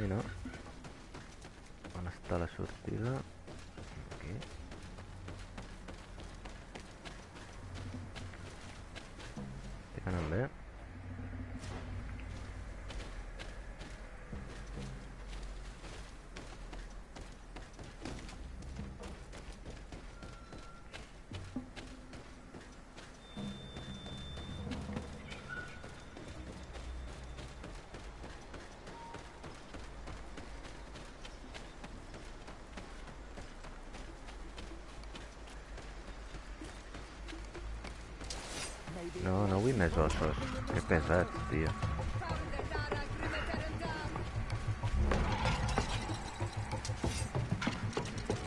camí, no? On està la sortida? Aquí. Estic anant bé. No, no vull més ossos. Que pesats, tio.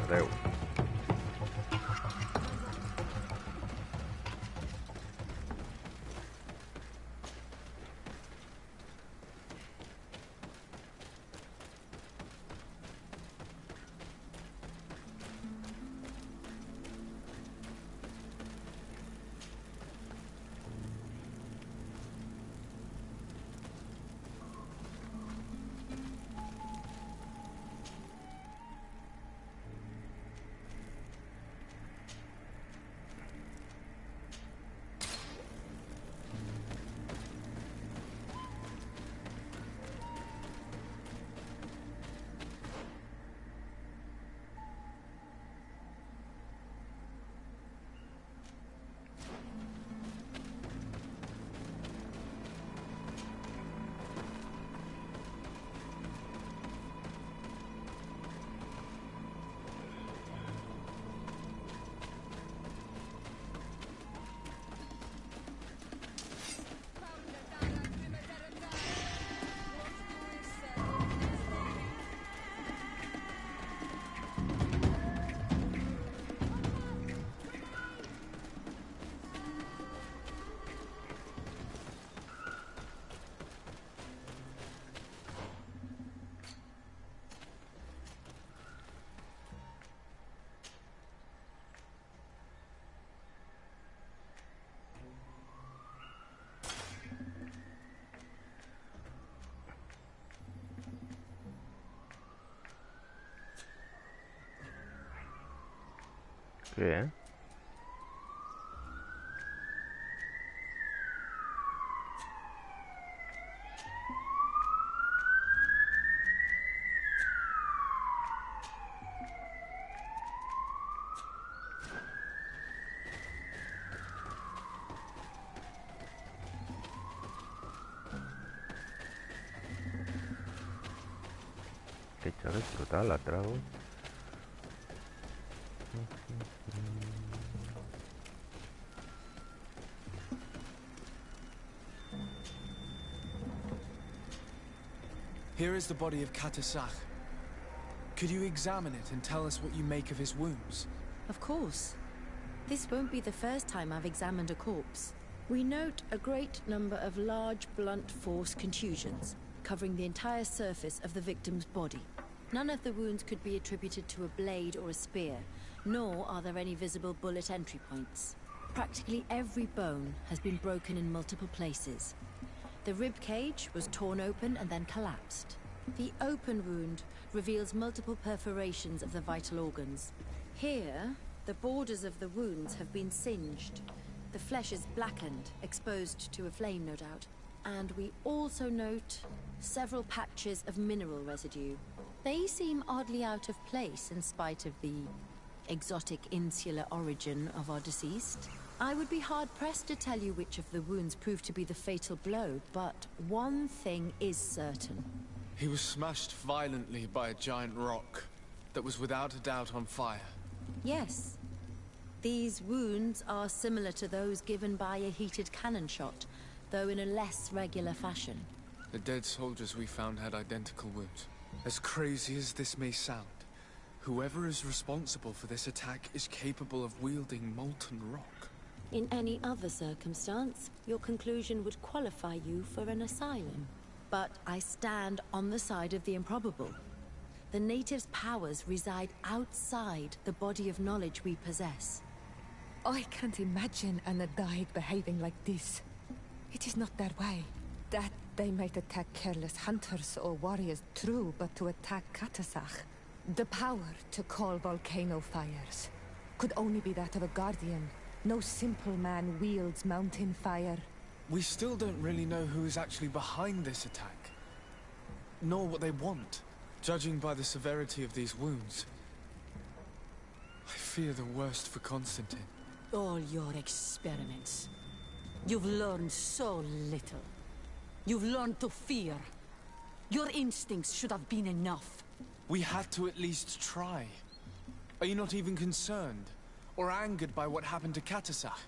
Adeu. Què? Aquest joc és brutal, la trobo. Here is the body of Katasach. Could you examine it and tell us what you make of his wounds? Of course. This won't be the first time I've examined a corpse. We note a great number of large, blunt force contusions, covering the entire surface of the victim's body. None of the wounds could be attributed to a blade or a spear, nor are there any visible bullet entry points. Practically every bone has been broken in multiple places. The rib cage was torn open and then collapsed. The open wound reveals multiple perforations of the vital organs. Here, the borders of the wounds have been singed. The flesh is blackened, exposed to a flame, no doubt. And we also note several patches of mineral residue. They seem oddly out of place in spite of the exotic insular origin of our deceased. I would be hard-pressed to tell you which of the wounds proved to be the fatal blow, but one thing is certain. He was smashed violently by a giant rock that was without a doubt on fire. Yes. These wounds are similar to those given by a heated cannon shot, though in a less regular fashion. The dead soldiers we found had identical wounds. As crazy as this may sound, whoever is responsible for this attack is capable of wielding molten rock. In any other circumstance, your conclusion would qualify you for an asylum. But I stand on the side of the improbable. The natives' powers reside outside the body of knowledge we possess. I can't imagine an Adaig behaving like this. It is not that way. That They might attack careless hunters or warriors, true, but to attack Katasach, the power to call volcano fires, could only be that of a guardian. No simple man wields mountain fire. We still don't really know who is actually behind this attack, nor what they want, judging by the severity of these wounds. I fear the worst for Constantine. All your experiments. You've learned so little. You've learned to fear. Your instincts should have been enough. We had to at least try. Are you not even concerned or angered by what happened to Katasach?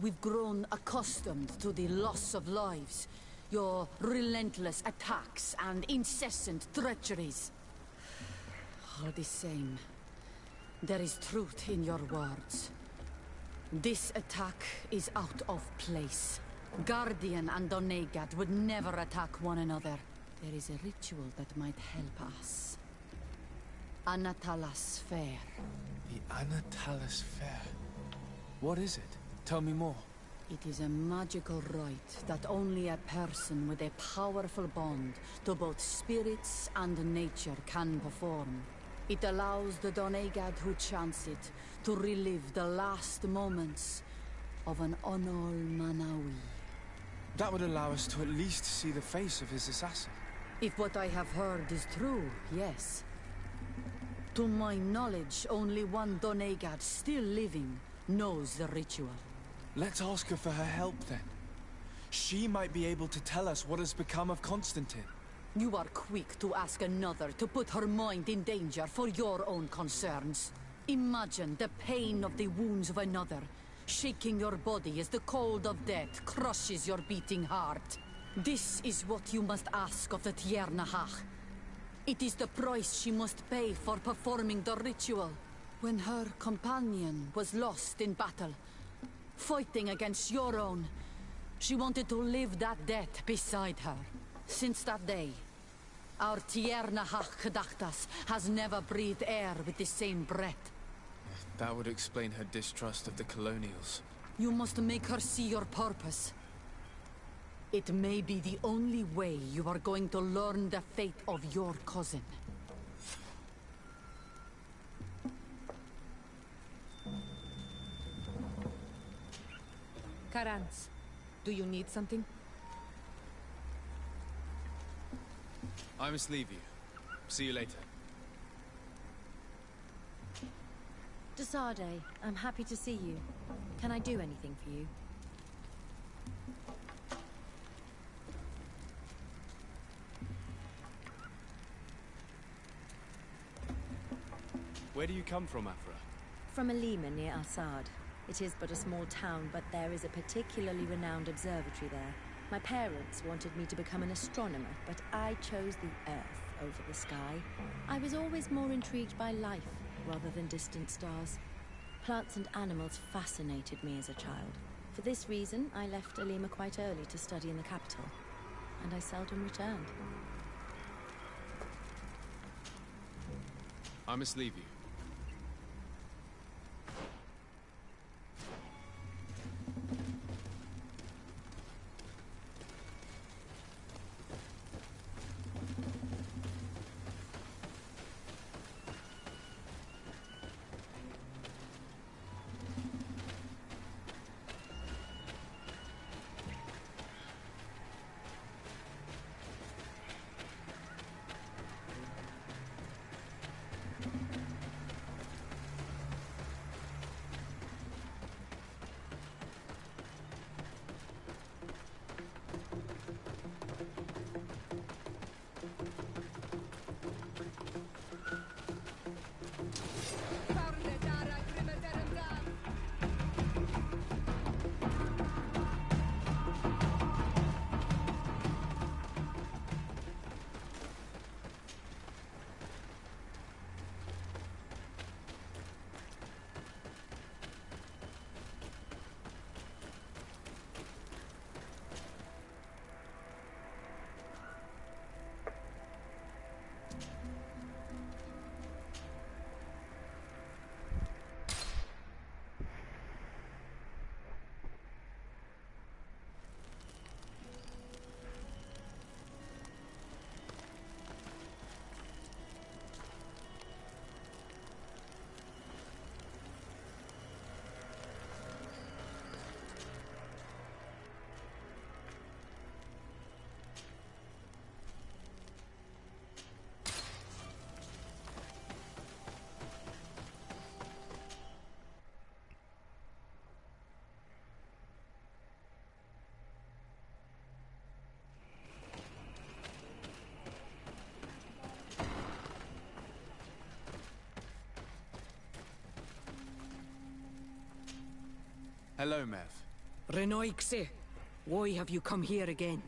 We've grown accustomed to the loss of lives, your relentless attacks and incessant treacheries. All the same, there is truth in your words. This attack is out of place. Guardian and Donegad would never attack one another. There is a ritual that might help us. Anatalas Fair. The Anatalas Fair. What is it? Tell me more. It is a magical rite that only a person with a powerful bond to both spirits and nature can perform. It allows the Donegad who chants it to relive the last moments of an Onol Manawi. That would allow us to at least see the face of his assassin. If what I have heard is true, yes. To my knowledge, only one Donegad still living knows the ritual. Let's ask her for her help then. She might be able to tell us what has become of Constantine. You are quick to ask another to put her mind in danger for your own concerns. Imagine the pain of the wounds of another, shaking your body as the cold of death crushes your beating heart. This is what you must ask of the Tiernahach. It is the price she must pay for performing the ritual. When her companion was lost in battle, fighting against your own, she wanted to live that death beside her. Since that day, our Tiernahach Kadachtas has never breathed air with the same breath. That would explain her distrust of the colonials. You must make her see your purpose. It may be the only way you are going to learn the fate of your cousin. Karans, do you need something? I must leave you. See you later. Desade, I'm happy to see you. Can I do anything for you? Where do you come from, Afra? From Alima near Assad. It is but a small town, but there is a particularly renowned observatory there. My parents wanted me to become an astronomer, but I chose the Earth over the sky. I was always more intrigued by life rather than distant stars. Plants and animals fascinated me as a child. For this reason, I left Alima quite early to study in the capital, and I seldom returned. I must leave you. Hello, Mev. Renoixe, why have you come here again?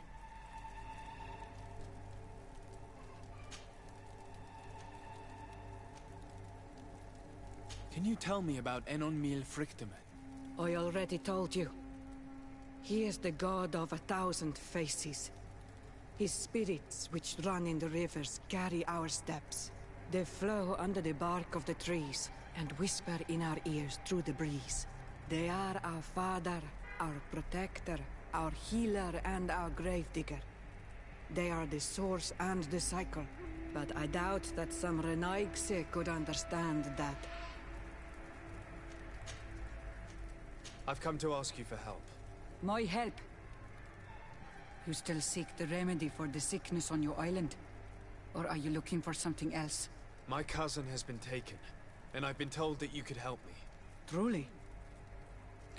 Can you tell me about Enon Mil Frictamen? I already told you. He is the god of 1,000 faces. His spirits, which run in the rivers, carry our steps. They flow under the bark of the trees and whisper in our ears through the breeze. They are our father, our protector, our healer, and our gravedigger. They are the source and the cycle, but I doubt that some Renaixe could understand that. I've come to ask you for help. My help? You still seek the remedy for the sickness on your island? Or are you looking for something else? My cousin has been taken, and I've been told that you could help me. Truly?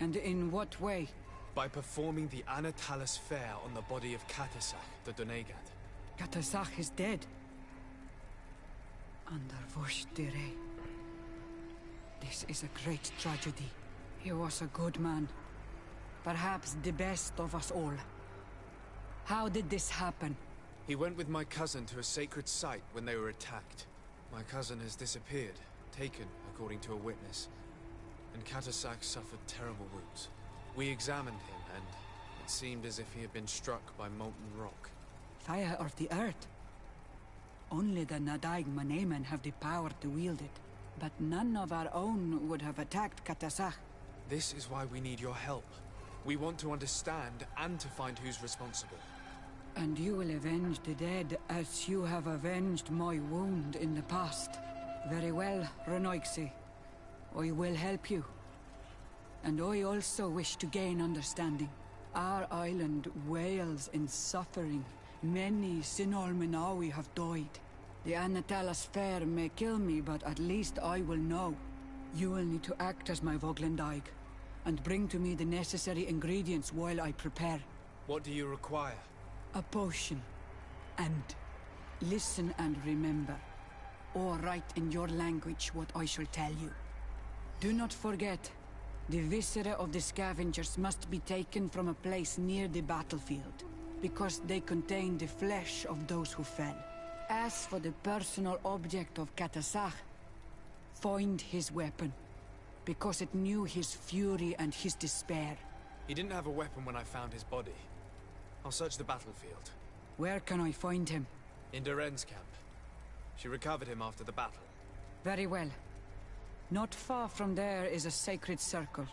And in what way? By performing the Anatalis fair on the body of Katasach, the Donegat. Katasach is dead. Under Voshtire. This is a great tragedy. He was a good man. Perhaps the best of us all. How did this happen? He went with my cousin to a sacred site when they were attacked. My cousin has disappeared, taken according to a witness. And Katasach suffered terrible wounds. We examined him, and it seemed as if he had been struck by molten rock. Fire of the earth. Only the Nadaig Manemen have the power to wield it. But none of our own would have attacked Katasach. This is why we need your help. We want to understand and to find who's responsible. And you will avenge the dead as you have avenged my wound in the past. Very well, Renoixe. I will help you. And I also wish to gain understanding. Our island wails in suffering. Many Sinol Menawi have died. The Anatalas fair may kill me, but at least I will know. You will need to act as my Voglendaig, and bring to me the necessary ingredients while I prepare. What do you require? A potion. And listen and remember, or write in your language what I shall tell you. Do not forget, the viscera of the scavengers must be taken from a place near the battlefield, because they contain the flesh of those who fell. As for the personal object of Katasach, find his weapon, because it knew his fury and his despair. He didn't have a weapon when I found his body. I'll search the battlefield. Where can I find him? In Duren's camp. She recovered him after the battle. Very well. Not far from there is a sacred circle.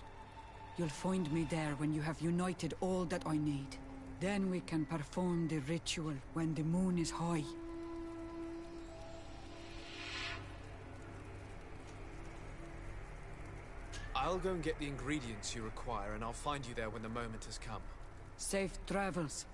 You'll find me there when you have united all that I need. Then we can perform the ritual when the moon is high. I'll go and get the ingredients you require, and I'll find you there when the moment has come. Safe travels.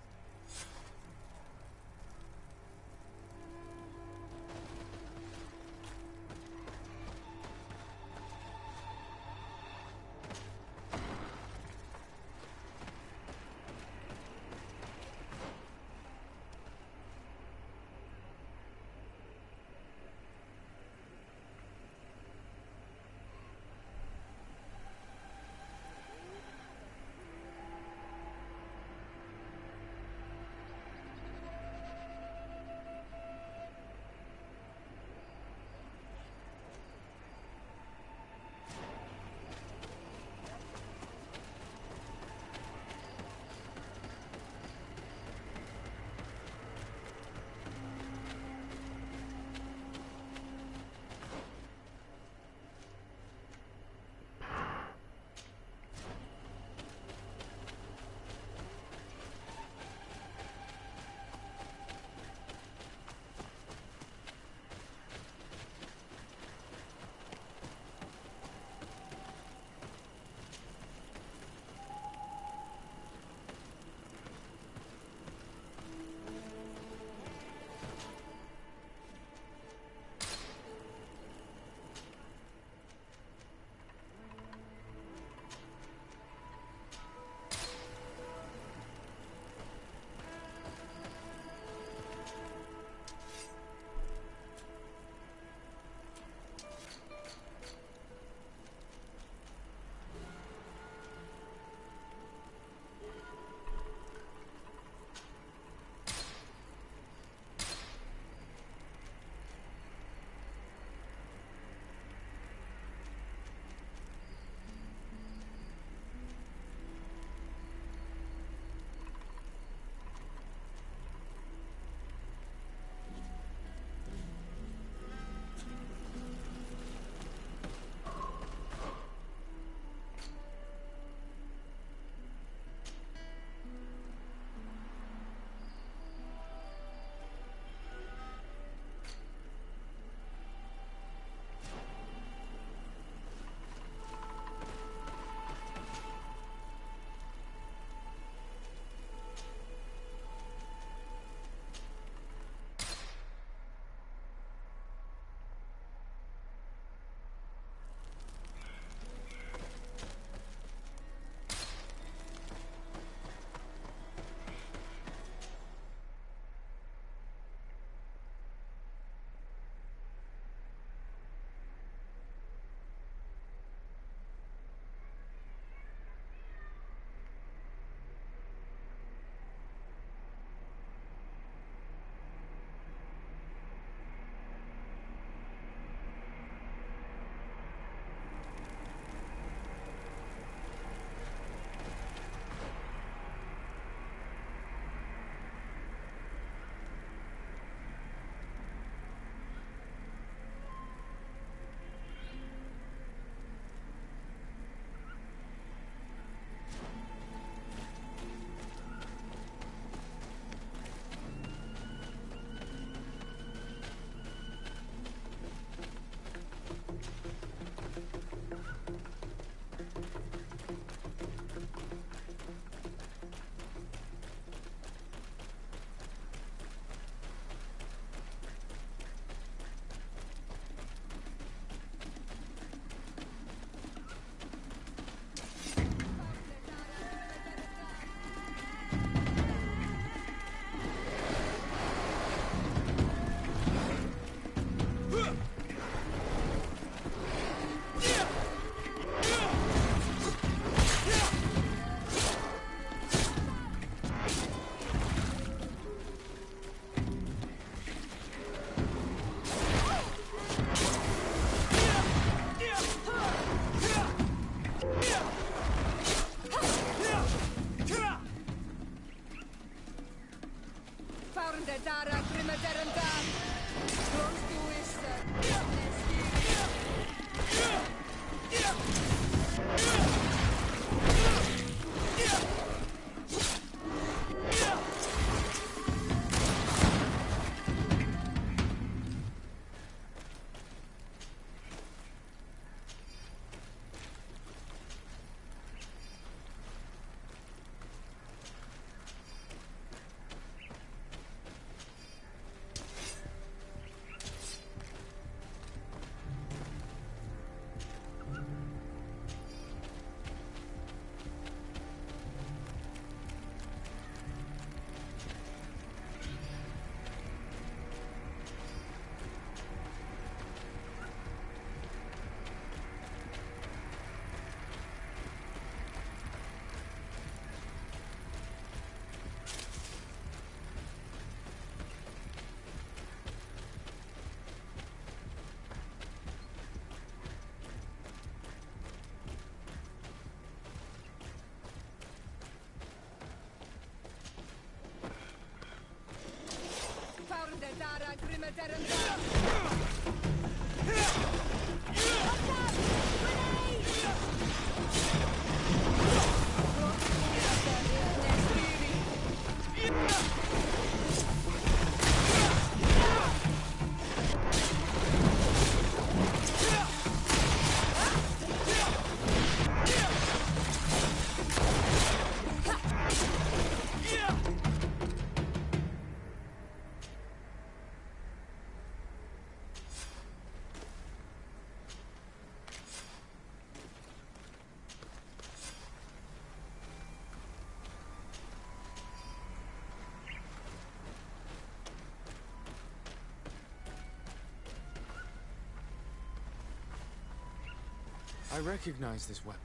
I recognize this weapon.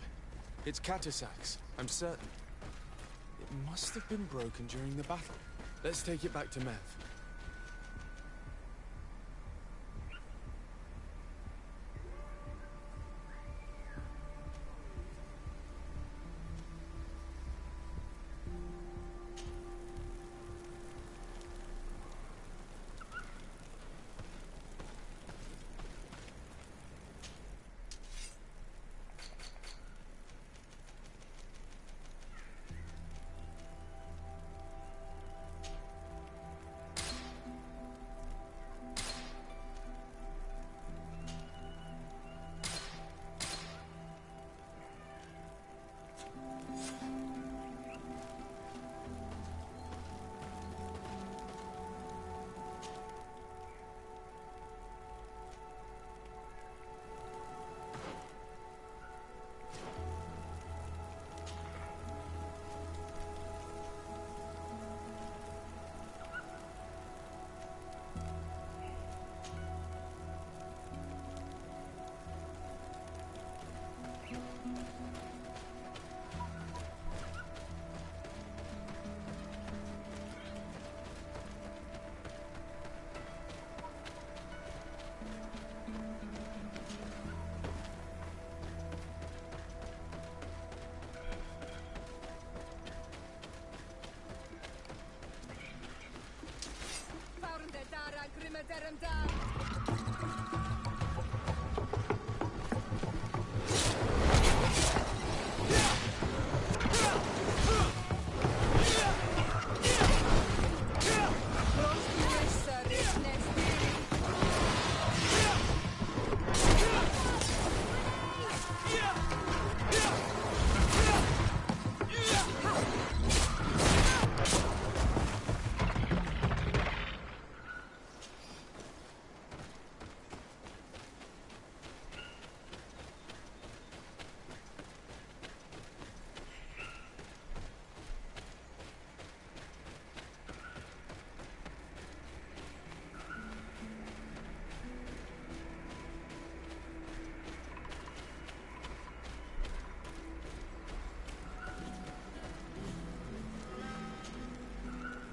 It's Catasac's, I'm certain. It must have been broken during the battle. Let's take it back to Mev.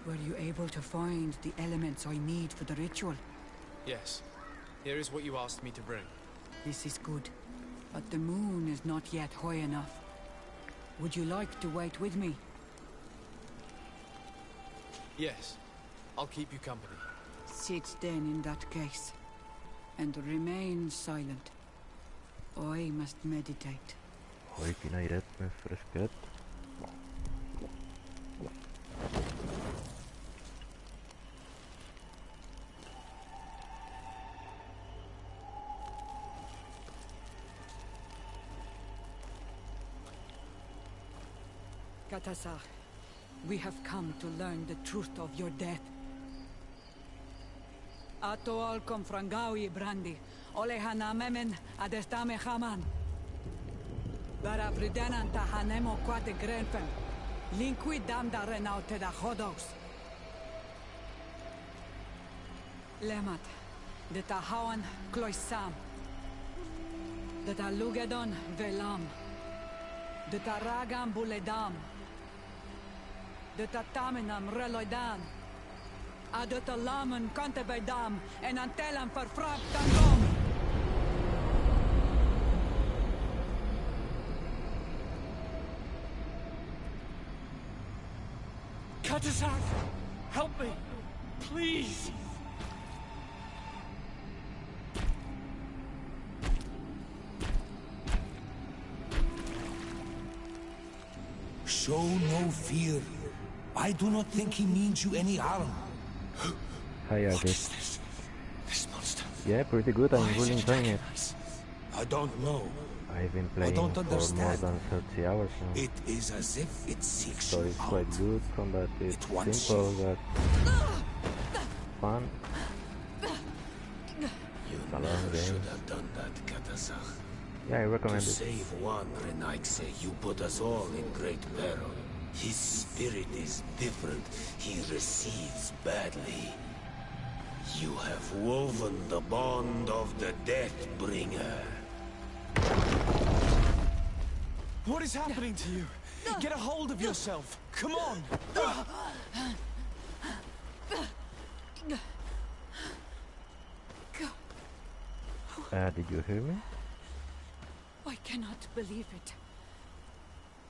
Were you able to find the elements I need for the ritual? Yes. Here is what you asked me to bring. This is good. But the moon is not yet high enough. Would you like to wait with me? Yes. I'll keep you company. Sit then in that case. And remain silent. I must meditate. Gooi ik naar red met frisket. Katasar, we have come to learn the truth of your death. Ato al confrangawi brandi, olehana memen adestame haman. Bara fridenan tahanemo quate grenfen, linqui damda renaute da hodos. Lemat, de tahawan kloisam, de talugedon velam, de taragam buledam, de tatamenam reloidan, de talamen kantebeidam en antelam verfraptandom. Katasak! Help me! Please! Show no fear. I do not think he means you any harm. Hi, What Arcade. is this? This monster. Yeah, pretty good. I'm Why is really it enjoying it. attacking us? I don't know. I've been I playing don't for more understand. than 30 hours now. It is as if it seeks So you it's out. quite good. Combat is It wants simple, but fun. You It's a long never game. should have done that, Katasach. Yeah, I To recommend it. save one Renaikse, you put us all in great peril. His spirit is different. He receives badly. You have woven the bond of the Deathbringer. What is happening to you? Get a hold of yourself. Come on. Did you hear me? I cannot believe it.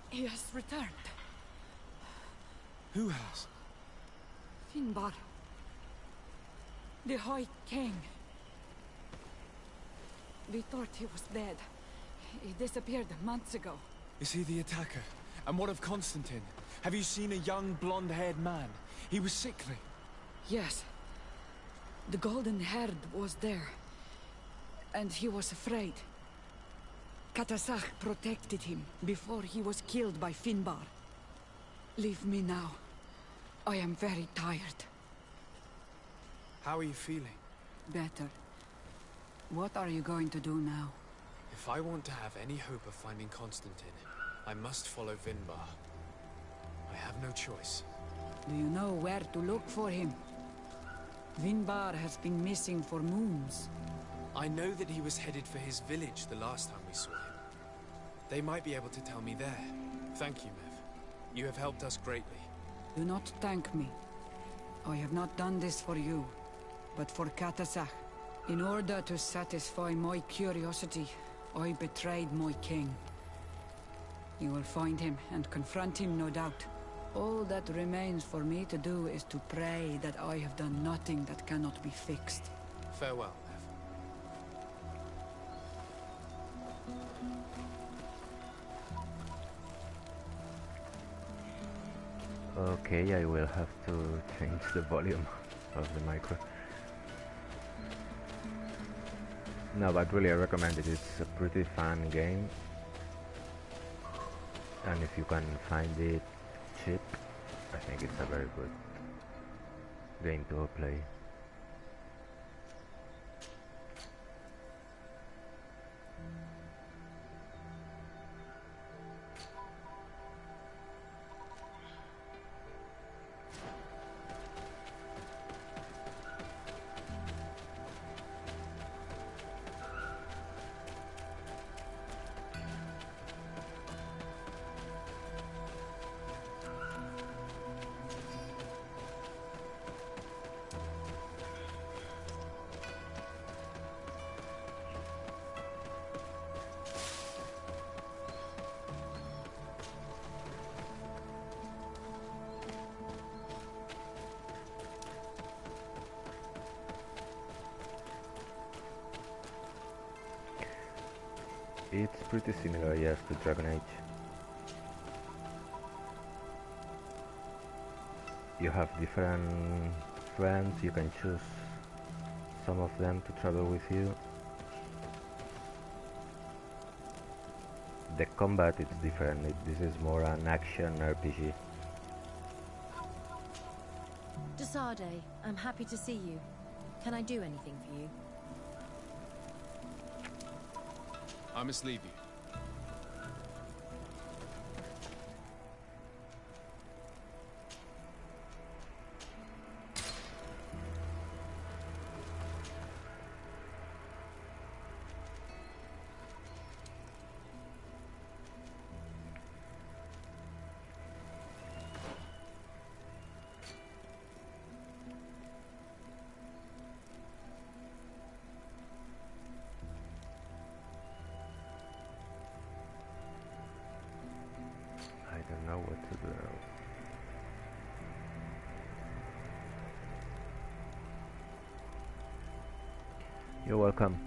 He has returned. Who has? Finbar. The High King. We thought he was dead. He disappeared months ago. Is he the attacker? And what of Constantine? Have you seen a young blonde-haired man? He was sickly. Yes. The golden-haired was there. And he was afraid. Katasach protected him before he was killed by Finbar. Leave me now. I am very tired. How are you feeling? Better. What are you going to do now? If I want to have any hope of finding Constantine, I must follow Vinbar. I have no choice. Do you know where to look for him? Vinbar has been missing for moons. I know that he was headed for his village the last time we saw him. They might be able to tell me there. Thank you, Mev. You have helped us greatly. Do not thank me. I have not done this for you, but for Katasach. In order to satisfy my curiosity, I betrayed my king. You will find him and confront him, no doubt. All that remains for me to do is to pray that I have done nothing that cannot be fixed. Farewell, Mev. Okay, I will have to change the volume of the micro. No, but really I recommend it. It's a pretty fun game. And if you can find it cheap, I think it's a very good game to play. It's pretty similar, yes, to Dragon Age. You have different friends, you can choose some of them to travel with you. The combat is different, this is more an action RPG. Desade, I'm happy to see you. Can I do anything for you? I must leave you. I don't know what to do now. You're welcome.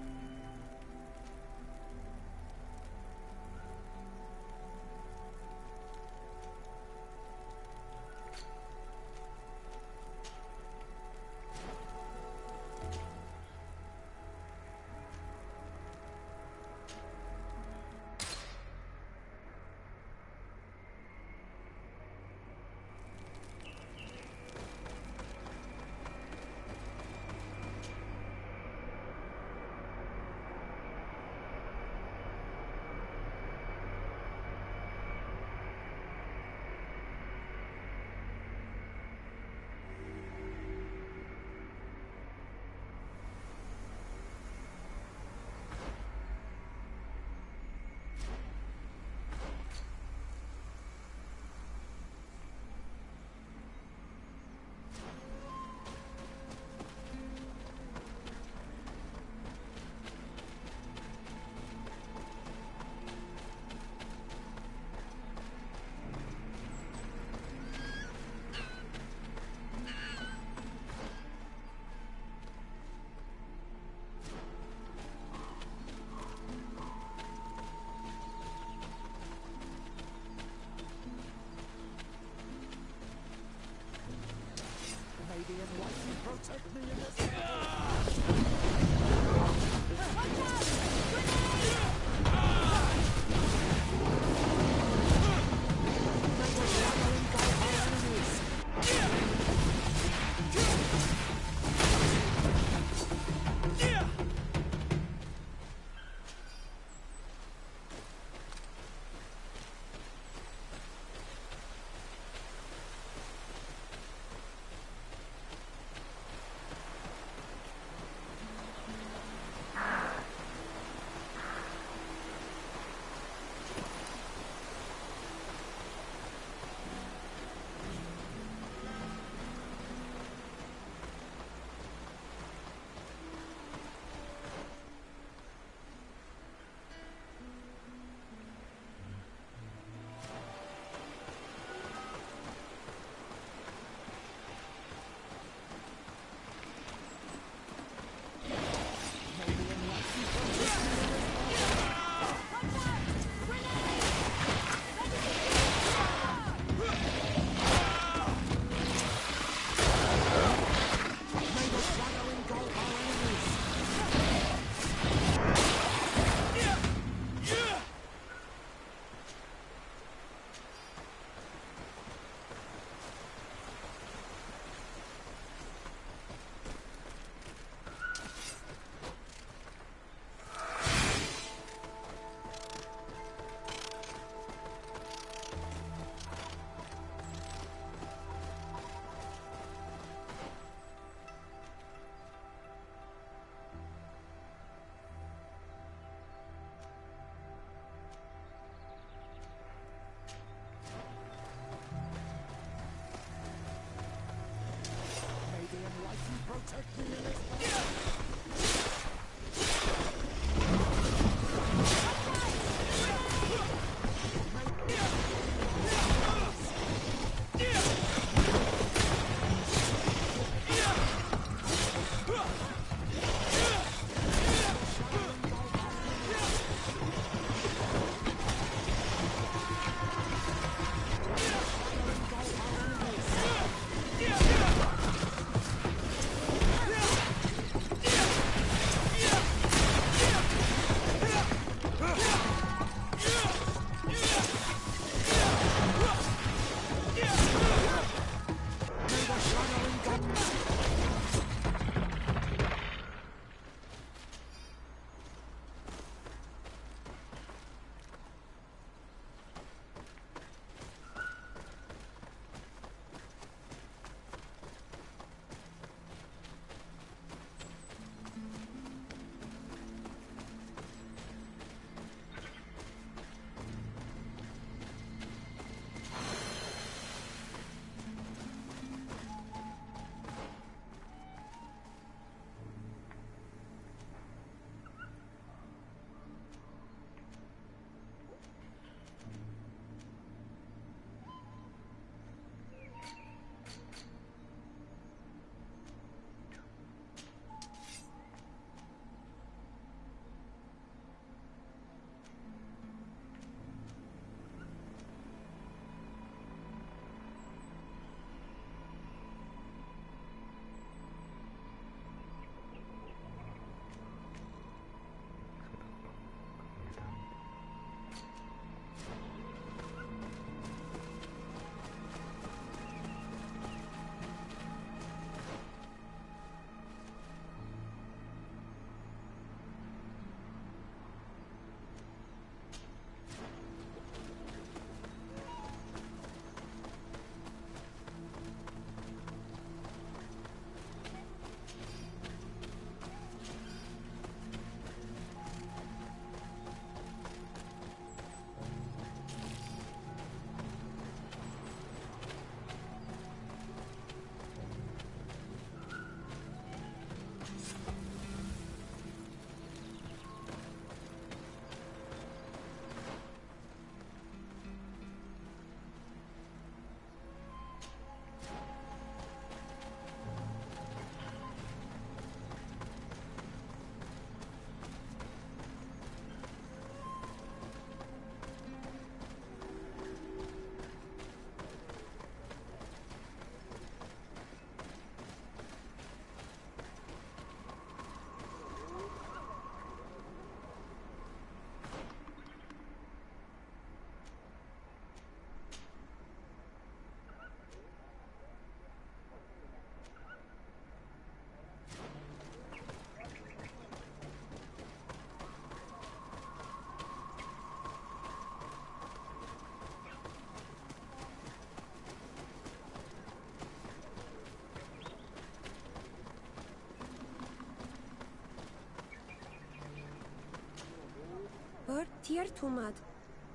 But Tiertumad,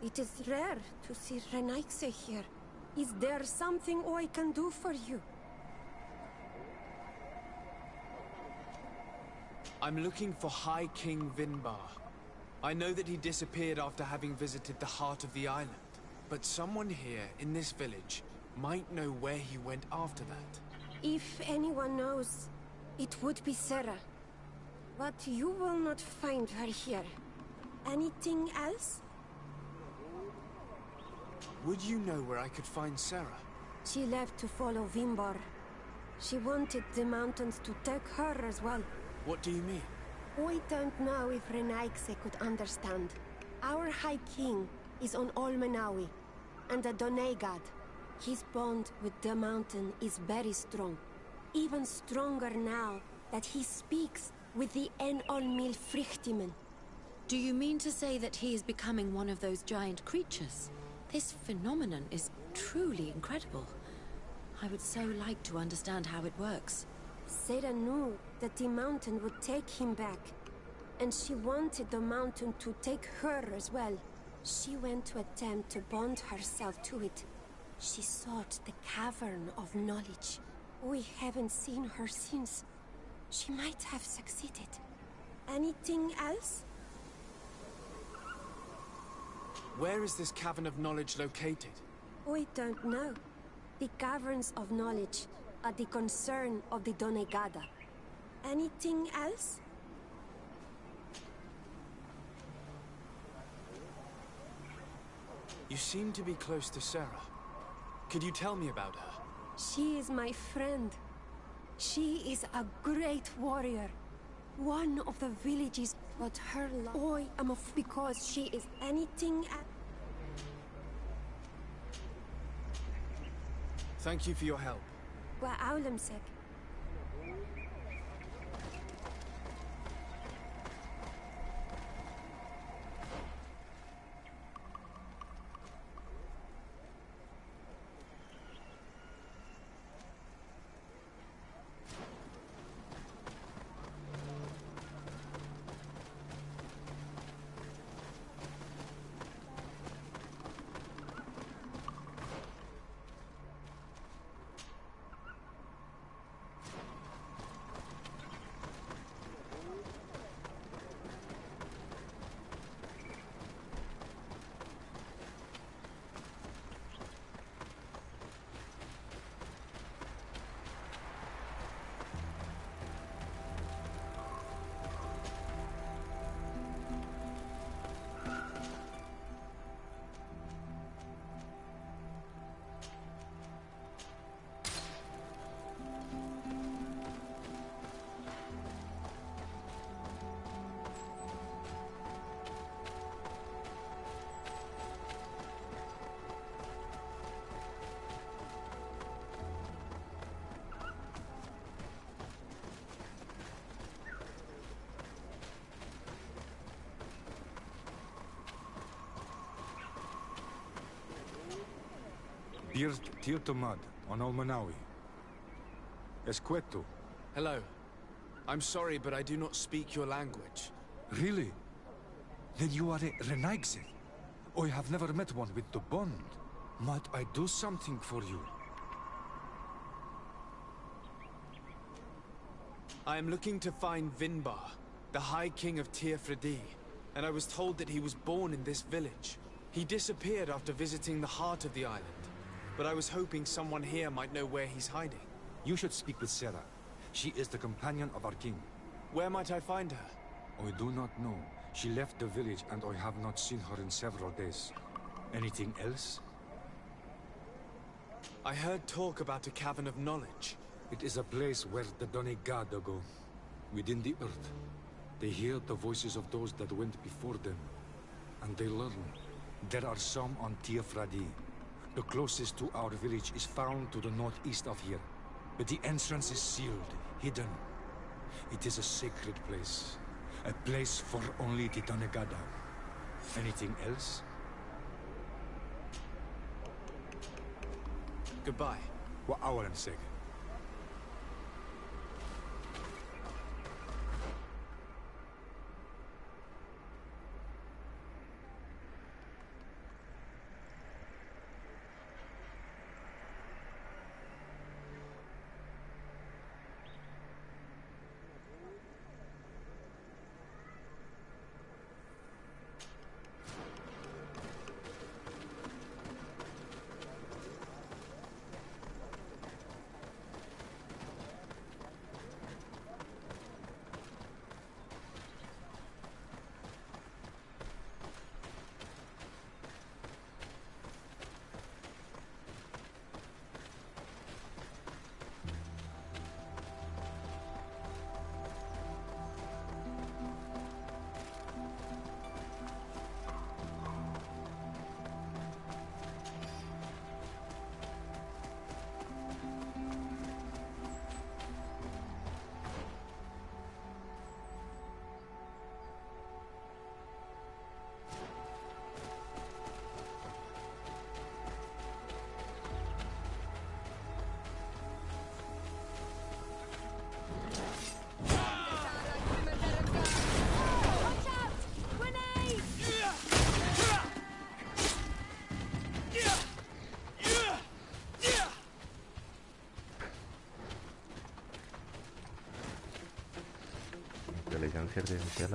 it is rare to see Renaikse here. Is there something I can do for you? I'm looking for High King Vinbar. I know that he disappeared after having visited the heart of the island. But someone here in this village might know where he went after that. If anyone knows, it would be Sarah. But you will not find her here. Anything else? Would you know where I could find Sarah? She left to follow Vimbar. She wanted the mountains to take her as well. What do you mean? I don't know if Renaikse could understand. Our High King is on Olmenawi, and the Donegad. His bond with the mountain is very strong. Even stronger now that he speaks with the En-Olmil Frichtimen. Do you mean to say that he is becoming one of those giant creatures? This phenomenon is truly incredible. I would so like to understand how it works. Sarah knew that the mountain would take him back, and she wanted the mountain to take her as well. She went to attempt to bond herself to it. She sought the Cavern of Knowledge. We haven't seen her since. She might have succeeded. Anything else? Where is this Cavern of Knowledge located? I don't know. The Caverns of Knowledge are the concern of the Donegada. Anything else? You seem to be close to Sarah. Could you tell me about her? She is my friend. She is a great warrior. One of the villages, but her I am because she is anything at... Thank you for your help. Wa Aulemsek. Birst Tirtomad on Almanawi. Esqueto. Hello. I'm sorry, but I do not speak your language. Really? Then you are a Renaigse. I have never met one with the bond. Might I do something for you? I am looking to find Vinbar, the High King of Tirfredi, and I was told that he was born in this village. He disappeared after visiting the heart of the island, but I was hoping someone here might know where he's hiding. You should speak with Sarah. She is the companion of our king. Where might I find her? I do not know. She left the village and I have not seen her in several days. Anything else? I heard talk about a Cavern of Knowledge. It is a place where the Donegado go, within the earth. They hear the voices of those that went before them, and they learn. There are some on Tirfredi. The closest to our village is found to the northeast of here, but the entrance is sealed, hidden. It is a sacred place, a place for only the Donegada. Anything else? Goodbye. Wa awalan seg. concierto inicial,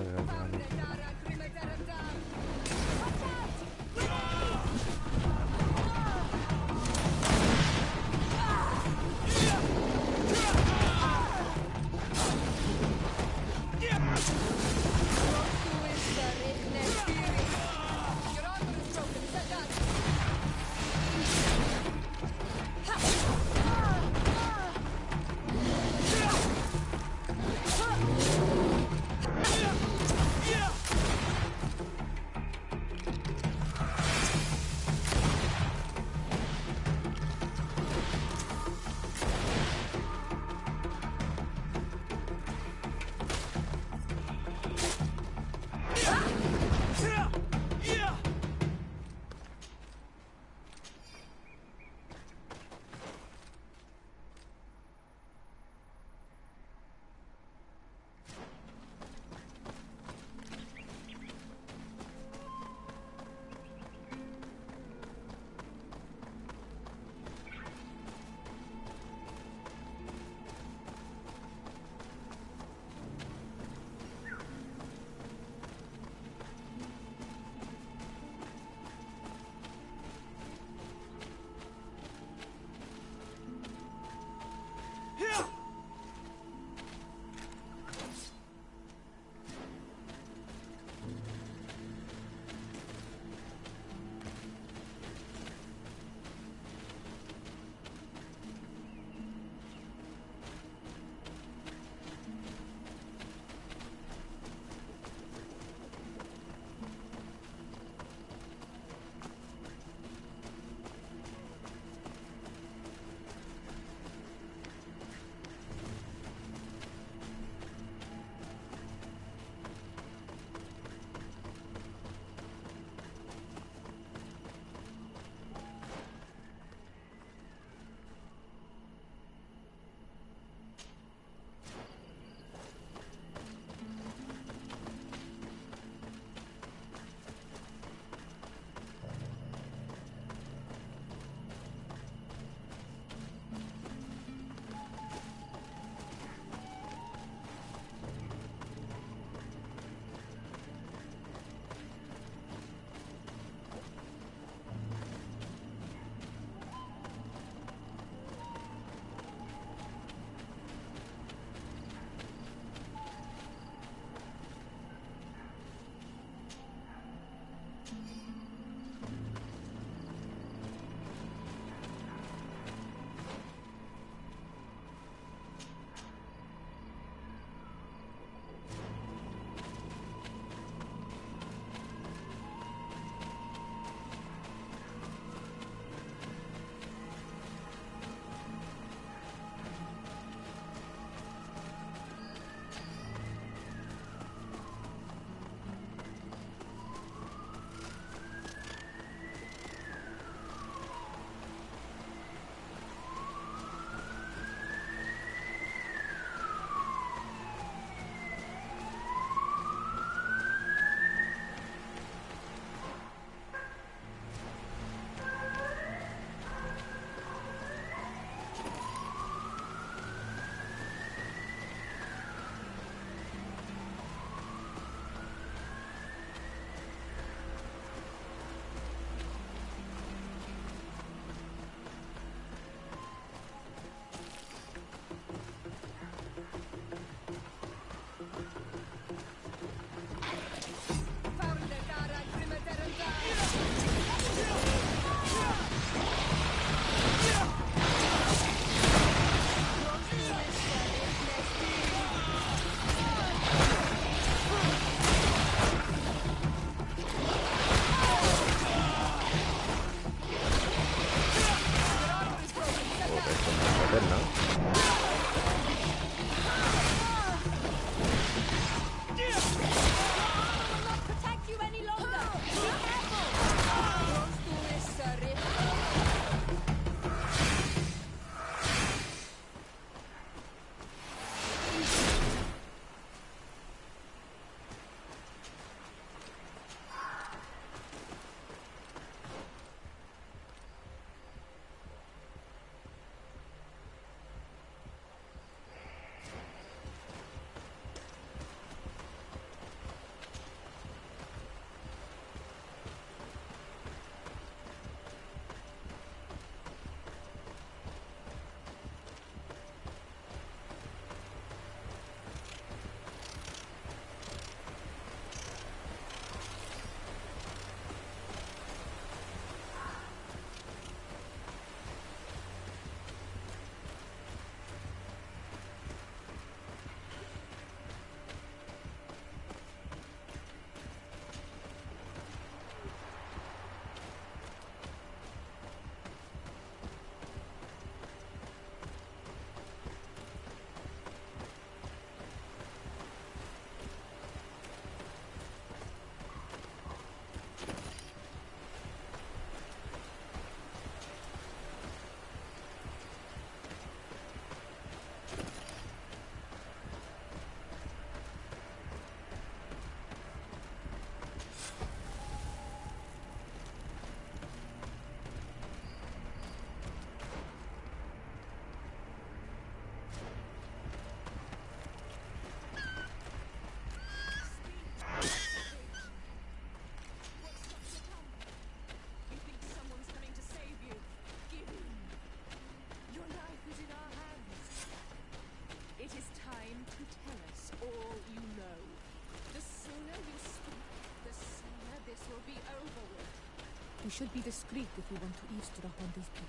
We should be discreet if we want to eavesdrop on these people.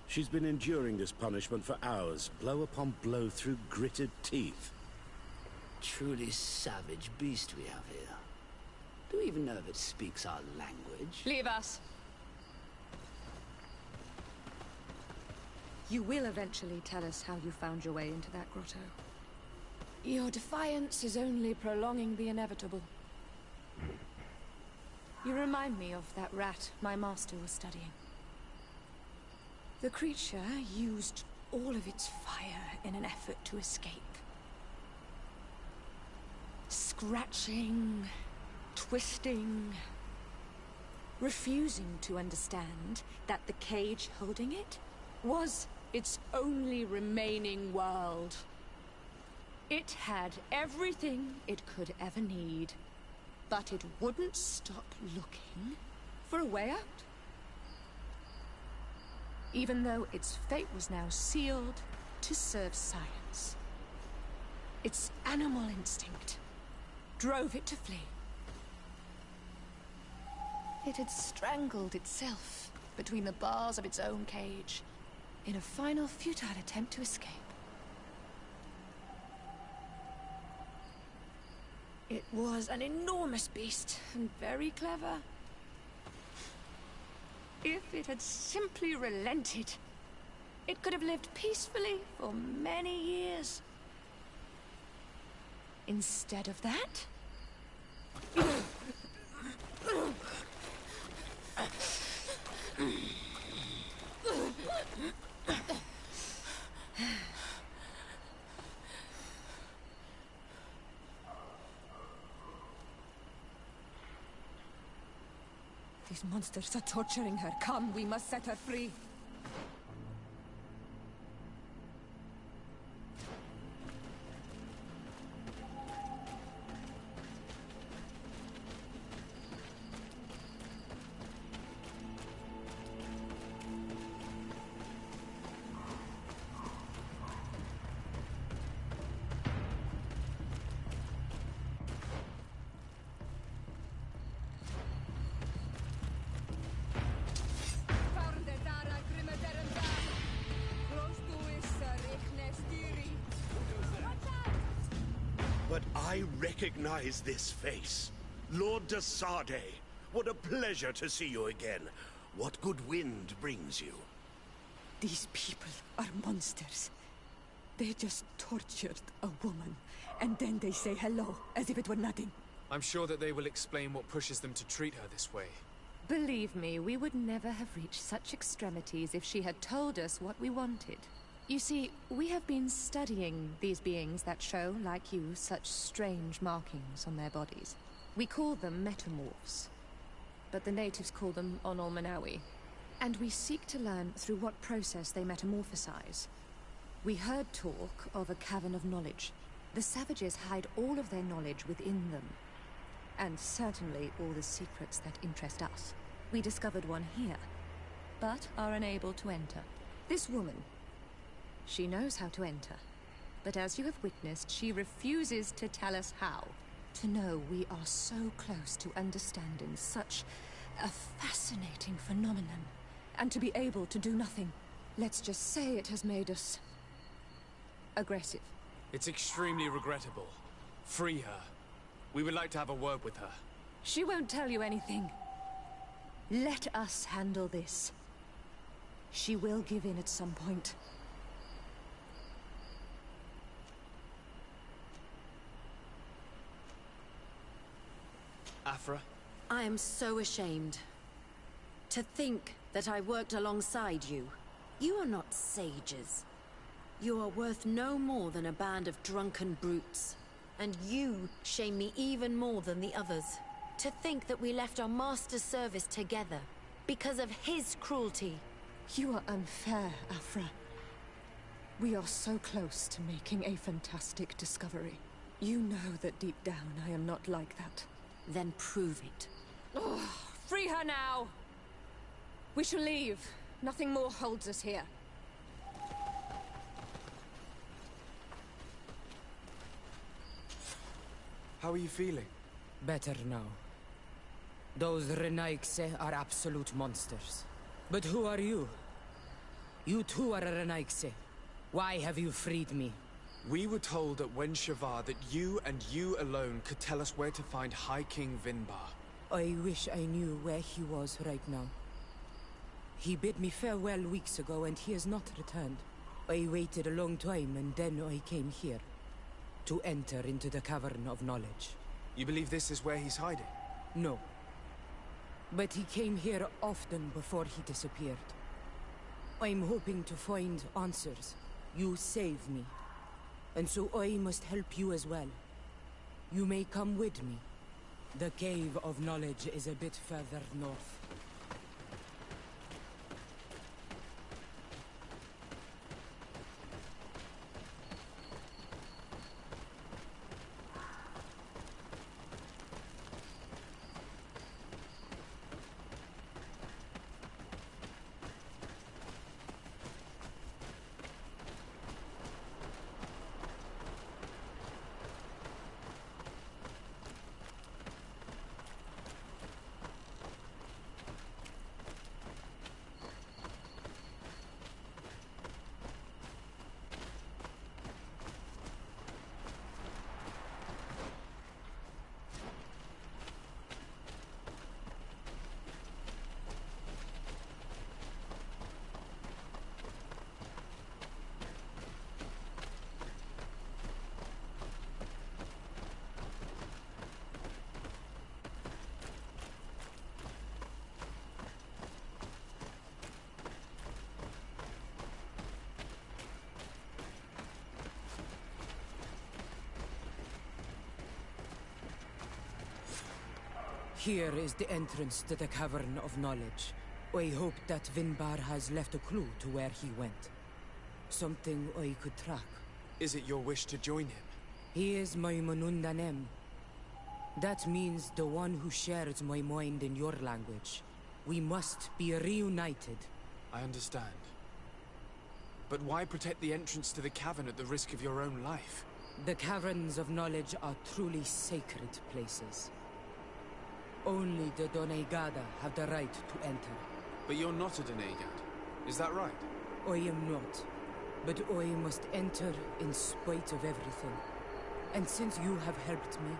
She's been enduring this punishment for hours, blow upon blow through gritted teeth. Truly savage beast we have here. Do we even know if it speaks our language? Leave us! You will eventually tell us how you found your way into that grotto. Your defiance is only prolonging the inevitable. You remind me of that rat my master was studying. The creature used all of its fire in an effort to escape. Scratching, twisting, refusing to understand that the cage holding it was its only remaining world. It had everything it could ever need, but it wouldn't stop looking for a way out. Even though its fate was now sealed to serve science. Its animal instinct drove it to flee. It had strangled itself between the bars of its own cage in a final futile attempt to escape. It was an enormous beast and very clever. If it had simply relented, it could have lived peacefully for many years. Instead of that... These monsters are torturing her. Come, we must set her free. But I recognize this face. Lord de Sardet. What a pleasure to see you again. What good wind brings you? These people are monsters. They just tortured a woman, and then they say hello, as if it were nothing. I'm sure that they will explain what pushes them to treat her this way. Believe me, we would never have reached such extremities if she had told us what we wanted. You see, we have been studying these beings that show, like you, such strange markings on their bodies. We call them metamorphs, but the natives call them onolmanawi. And we seek to learn through what process they metamorphosize. We heard talk of a cavern of knowledge. The savages hide all of their knowledge within them. And certainly all the secrets that interest us. We discovered one here, but are unable to enter. This woman, she knows how to enter. But as you have witnessed, she refuses to tell us how. To know we are so close to understanding such a fascinating phenomenon. And to be able to do nothing. Let's just say it has made us aggressive. It's extremely regrettable. Free her. We would like to have a word with her. She won't tell you anything. Let us handle this. She will give in at some point. Afra? I am so ashamed. To think that I worked alongside you. You are not sages. You are worth no more than a band of drunken brutes. And you shame me even more than the others. To think that we left our master's service together because of his cruelty. You are unfair, Afra. We are so close to making a fantastic discovery. You know that deep down I am not like that. Then prove it. Oh, free her now! We shall leave. Nothing more holds us here. How are you feeling? Better now. Those Renaigse are absolute monsters. But who are you? You too are a Renaigse. Why have you freed me? We were told at Wen Shavar that you and you alone could tell us where to find High King Vinbar. I wish I knew where he was right now. He bid me farewell weeks ago and he has not returned. I waited a long time and then I came here. To enter into the Cavern of Knowledge. You believe this is where he's hiding? No. But he came here often before he disappeared. I'm hoping to find answers. You saved me. And so I must help you as well. You may come with me. The Cave of Knowledge is a bit further north. Here is the entrance to the Cavern of Knowledge. I hope that Vinbar has left a clue to where he went. Something I could track. Is it your wish to join him? He is my Manundanem. That means the one who shares my mind in your language. We must be reunited. I understand. But why protect the entrance to the cavern at the risk of your own life? The Caverns of Knowledge are truly sacred places. Only the Donegada have the right to enter. But you're not a Denegad, is that right? I am not. But I must enter in spite of everything. And since you have helped me,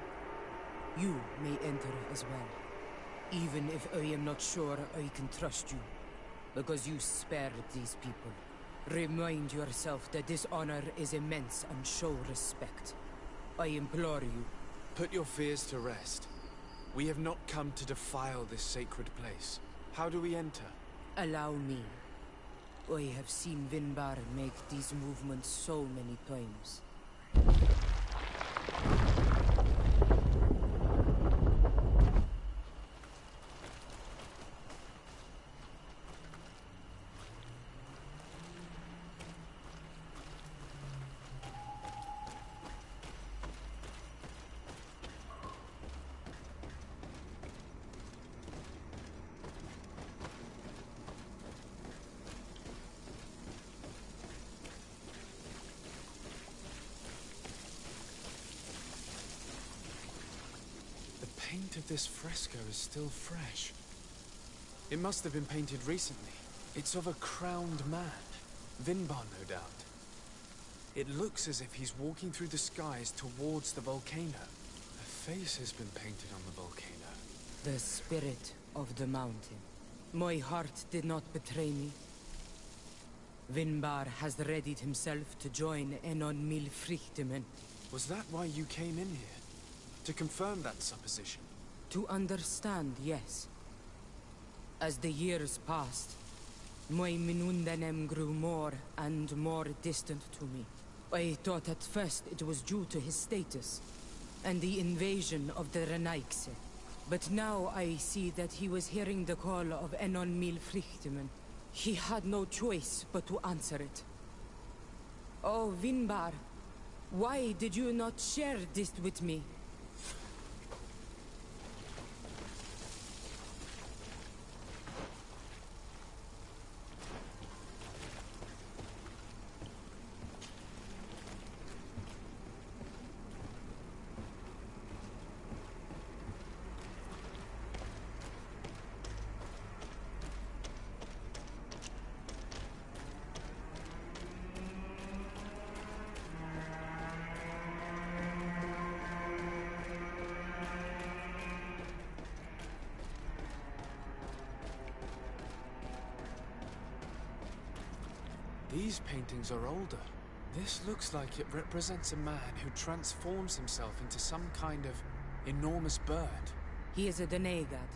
you may enter as well. Even if I am not sure I can trust you. Because you spared these people. Remind yourself that this honor is immense and show respect. I implore you. Put your fears to rest. We have not come to defile this sacred place. How do we enter? Allow me. I have seen Vinbar make these movements so many times. The paint of this fresco is still fresh. It must have been painted recently. It's of a crowned man. Vinbar, no doubt. It looks as if he's walking through the skies towards the volcano. A face has been painted on the volcano. The spirit of the mountain. My heart did not betray me. Vinbar has readied himself to join Enon Milfrichtemen. Was that why you came in here? To confirm that supposition? To understand, yes. As the years passed, my Minundanem grew more and more distant to me. I thought at first it was due to his status, and the invasion of the Renaigse. But now I see that he was hearing the call of Enon Milfrichtemen. He had no choice but to answer it. Oh, Vinbar, why did you not share this with me? These paintings are older. This looks like it represents a man who transforms himself into some kind of enormous bird. He is a denegad,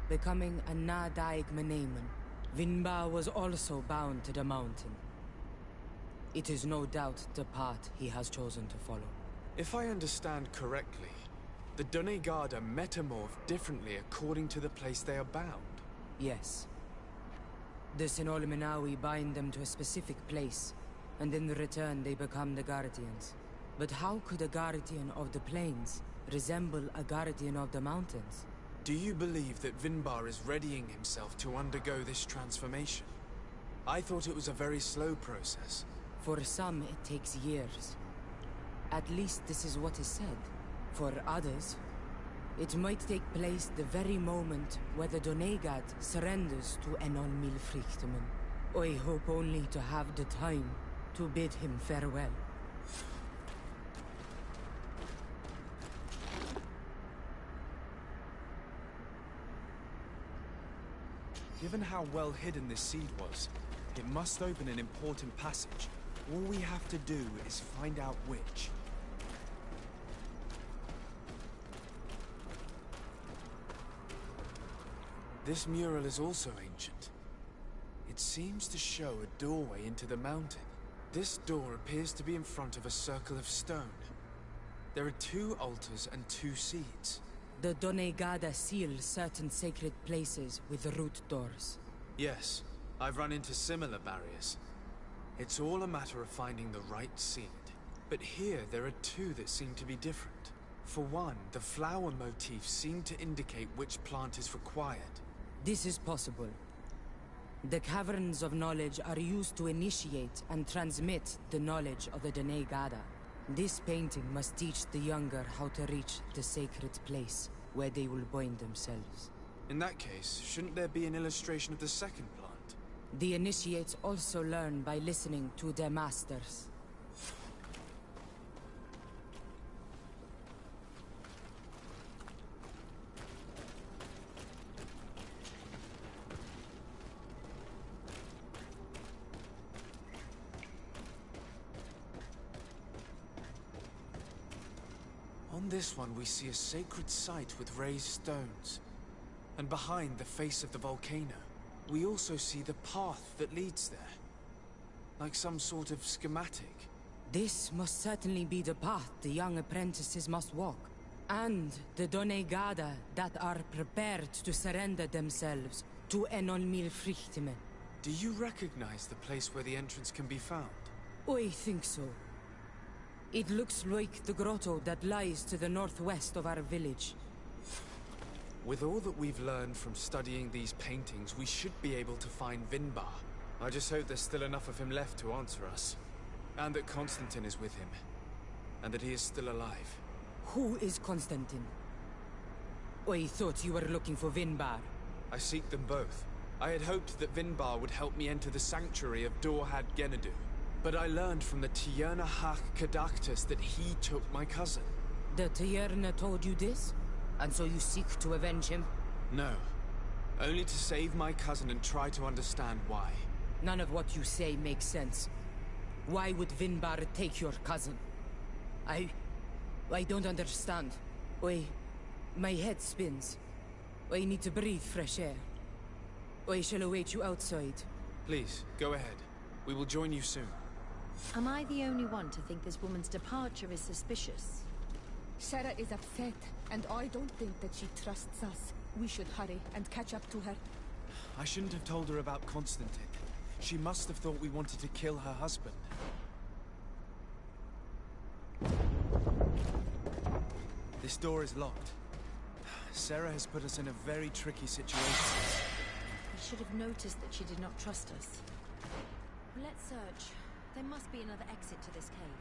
becoming a nadaig menemen. Vinbar was also bound to the mountain. It is no doubt the path he has chosen to follow. If I understand correctly, the denegada metamorph differently according to the place they are bound. Yes. The Sinolminawi bind them to a specific place, and in return they become the guardians. But how could a guardian of the plains resemble a guardian of the mountains? Do you believe that Vinbar is readying himself to undergo this transformation? I thought it was a very slow process. For some, it takes years. At least this is what is said. For others, it might take place the very moment where the Donegad surrenders to Enol Milfrichtemen. I hope only to have the time to bid him farewell. Given how well hidden this seed was, it must open an important passage. All we have to do is find out which. This mural is also ancient. It seems to show a doorway into the mountain. This door appears to be in front of a circle of stone. There are 2 altars and 2 seeds. The Donegada seal certain sacred places with root doors. Yes, I've run into similar barriers. It's all a matter of finding the right seed. But here there are 2 that seem to be different. For one, the flower motifs seem to indicate which plant is required. This is possible. The caverns of knowledge are used to initiate and transmit the knowledge of the Donegada. This painting must teach the younger how to reach the sacred place, where they will bind themselves. In that case, shouldn't there be an illustration of the second plant? The initiates also learn by listening to their masters. On this one we see a sacred site with raised stones. And behind the face of the volcano, we also see the path that leads there. Like some sort of schematic. This must certainly be the path the young apprentices must walk. And the Donegada that are prepared to surrender themselves to Enol Milfrichtemen. Do you recognize the place where the entrance can be found? I think so. It looks like the grotto that lies to the northwest of our village. With all that we've learned from studying these paintings, we should be able to find Vinbar. I just hope there's still enough of him left to answer us. And that Constantine is with him. And that he is still alive. Who is Constantine? I thought you were looking for Vinbar. I seek them both. I had hoped that Vinbar would help me enter the sanctuary of Dorhad Genadu. But I learned from the Tierna Hach Kadactus that he took my cousin. The Tierna told you this? And so you seek to avenge him? No. Only to save my cousin and try to understand why. None of what you say makes sense. Why would Vinbar take your cousin? I don't understand. My head spins. I need to breathe fresh air. I shall await you outside. Please, go ahead. We will join you soon. Am I the only one to think this woman's departure is suspicious? Sarah is upset, and I don't think that she trusts us. We should hurry and catch up to her. I shouldn't have told her about Constantine. She must have thought we wanted to kill her husband. This door is locked. Sarah has put us in a very tricky situation. We should have noticed that she did not trust us. Let's search. There must be another exit to this cave.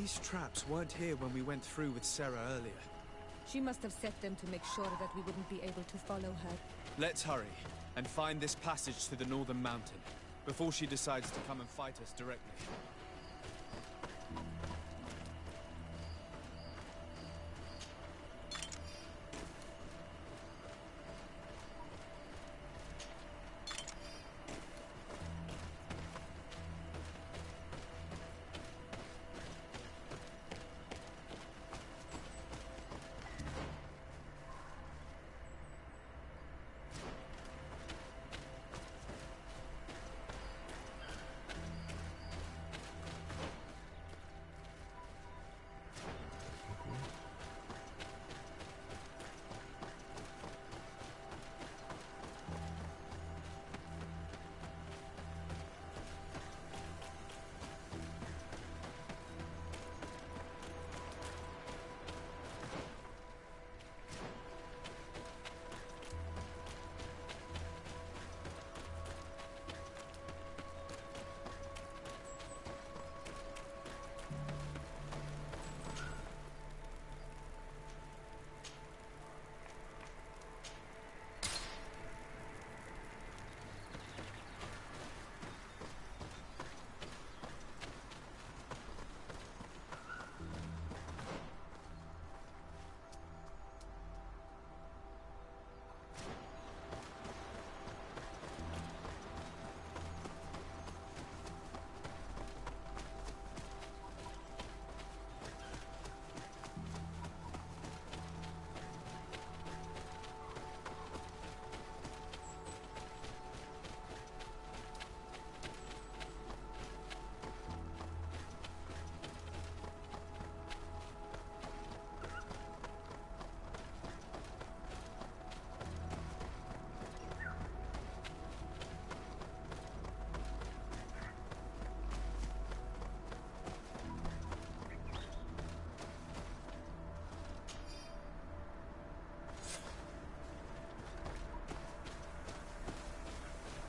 These traps weren't here when we went through with Sarah earlier. She must have set them to make sure that we wouldn't be able to follow her. Let's hurry and find this passage to the northern mountain before she decides to come and fight us directly.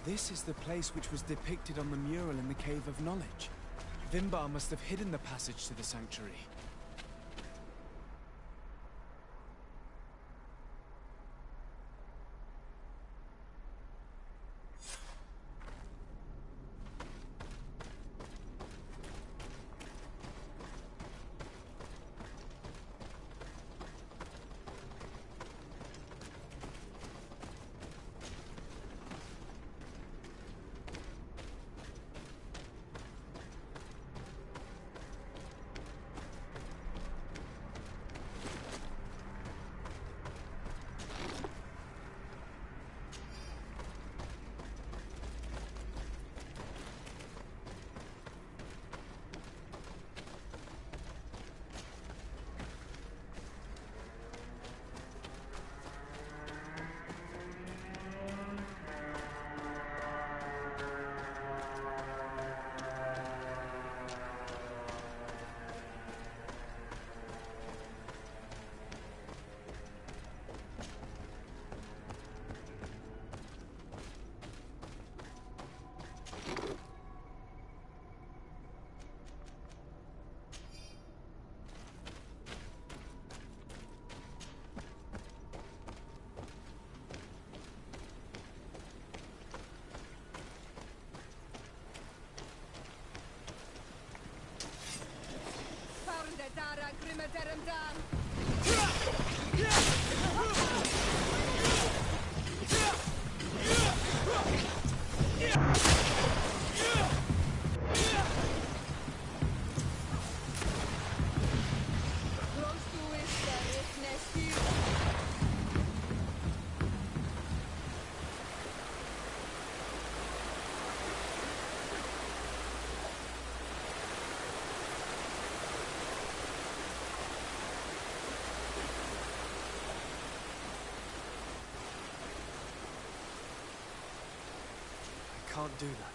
This is the place which was depicted on the mural in the Cave of Knowledge. Vimbar must have hidden the passage to the sanctuary. Can't do that.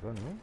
Pronto, no?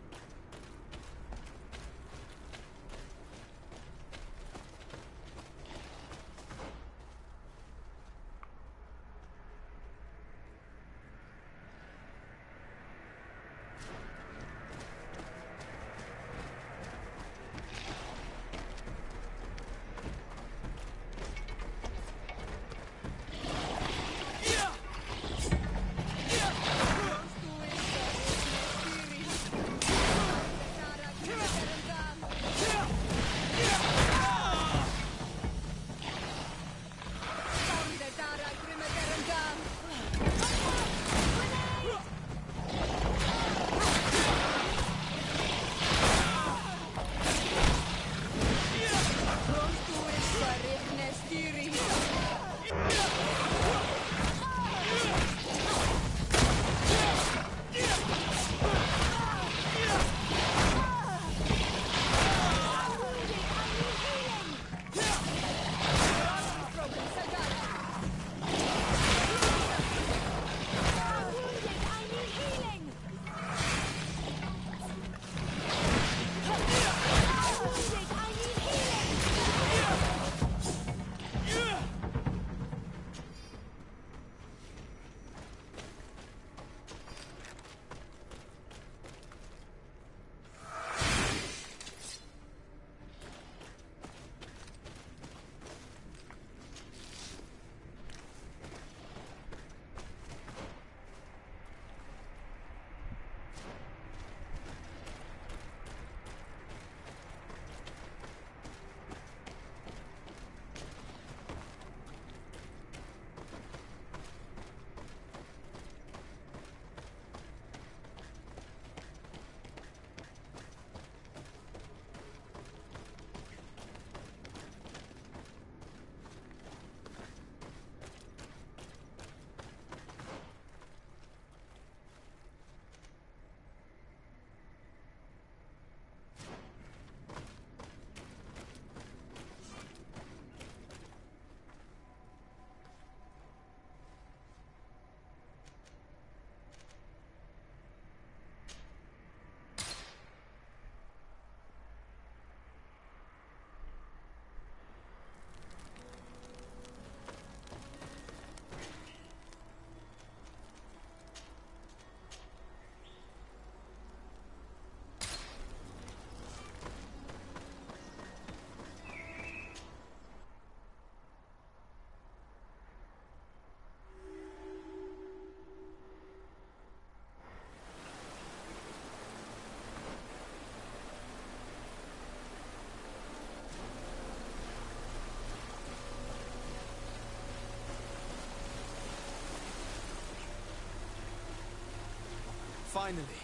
Finally,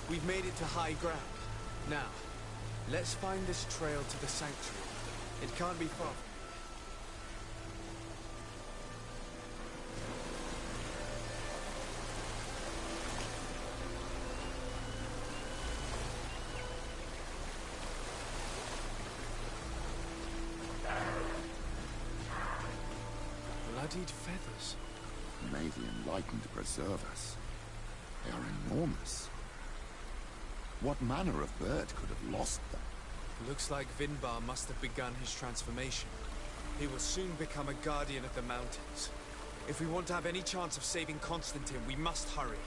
we've made it to high ground. Now, let's find this trail to the sanctuary. It can't be far. Bloodied feathers. May the enlightened preserve us. They are enormous. What manner of bird could have lost them? Looks like Vinbar must have begun his transformation. He will soon become a guardian of the mountains. If we want to have any chance of saving Constantine, we must hurry.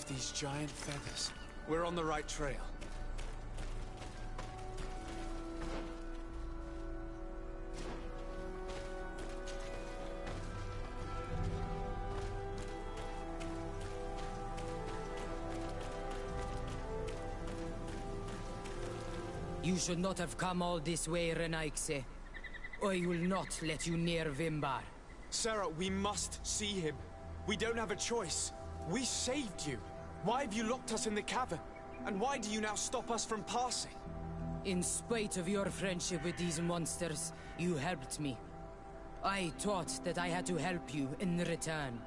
These giant feathers. We're on the right trail. You should not have come all this way, Renaikse. I will not let you near Vimbar. Sarah, we must see him. We don't have a choice. We saved you. Why have you locked us in the cavern? And why do you now stop us from passing? In spite of your friendship with these monsters, you helped me. I thought that I had to help you in return.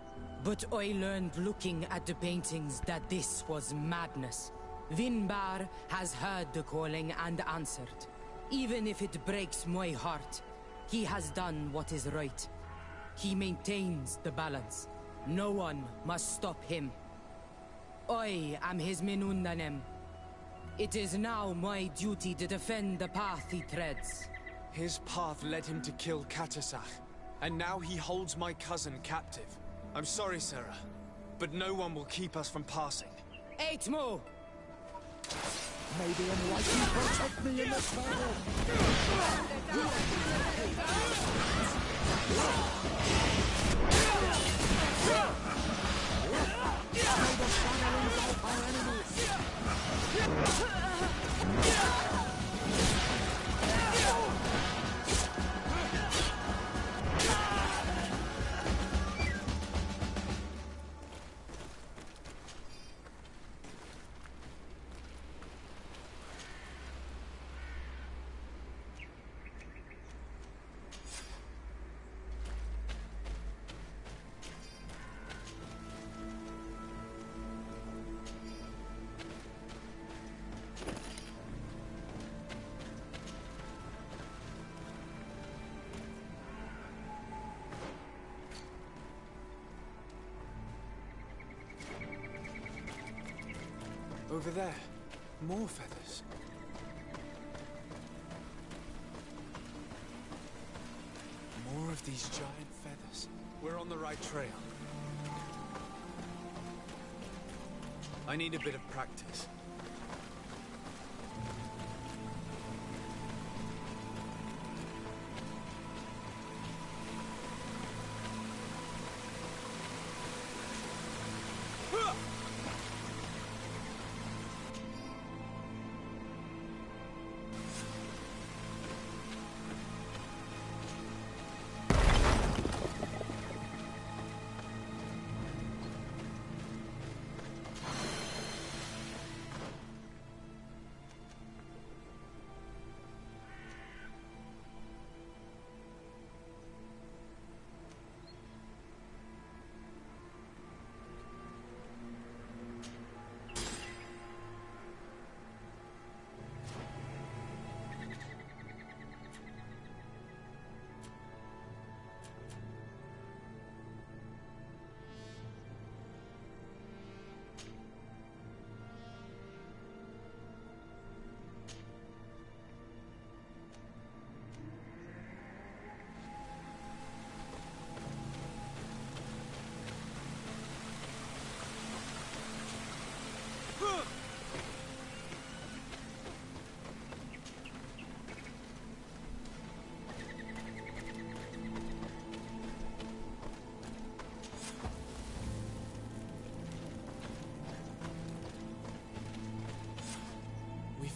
But I learned looking at the paintings that this was madness. Vinbar has heard the calling and answered. Even if it breaks my heart, he has done what is right. He maintains the balance. No one must stop him. I am his Menundanem. It is now my duty to defend the path he treads. His path led him to kill Katasach, and now he holds my cousin captive. I'm sorry, Sarah, but no one will keep us from passing. 8 more! May the enlightened protect me in this battle! May the shadow engulf our enemies! Over there, more feathers. More of these giant feathers. We're on the right trail. I need a bit of practice.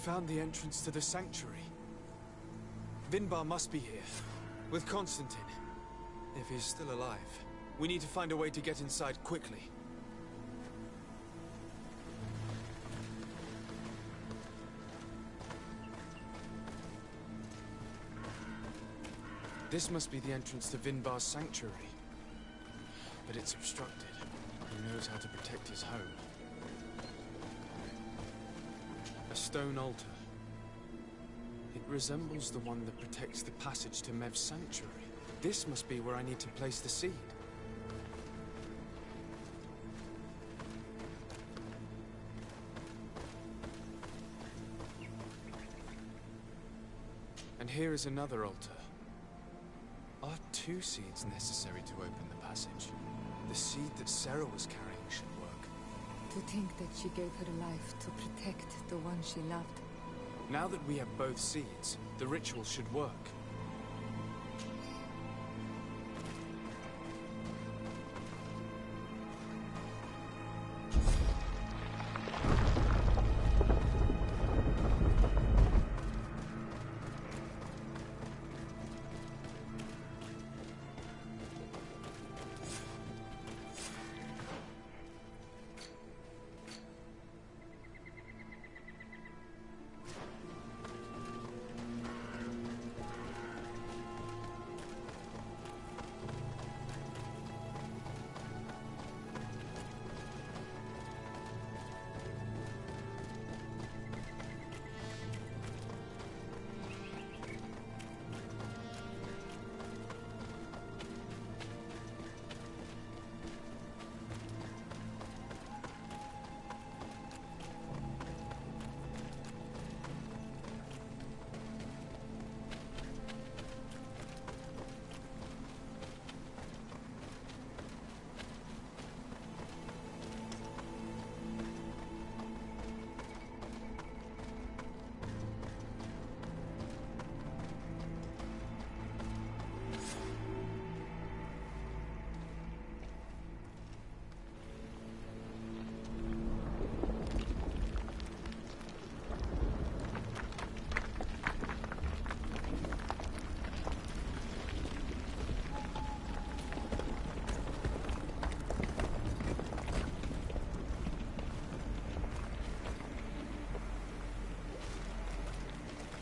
Found the entrance to the sanctuary. Vinbar must be here, with Constantine, if he's still alive. We need to find a way to get inside quickly. This must be the entrance to Vinbar's sanctuary. But it's obstructed. He knows how to protect his home. A stone altar. It resembles the one that protects the passage to Mev's sanctuary. This must be where I need to place the seed. And here is another altar. Are 2 seeds necessary to open the passage? The seed that Sarah was carrying should work. To think that she gave her life to protect the one she loved. Now that we have both seeds, the ritual should work.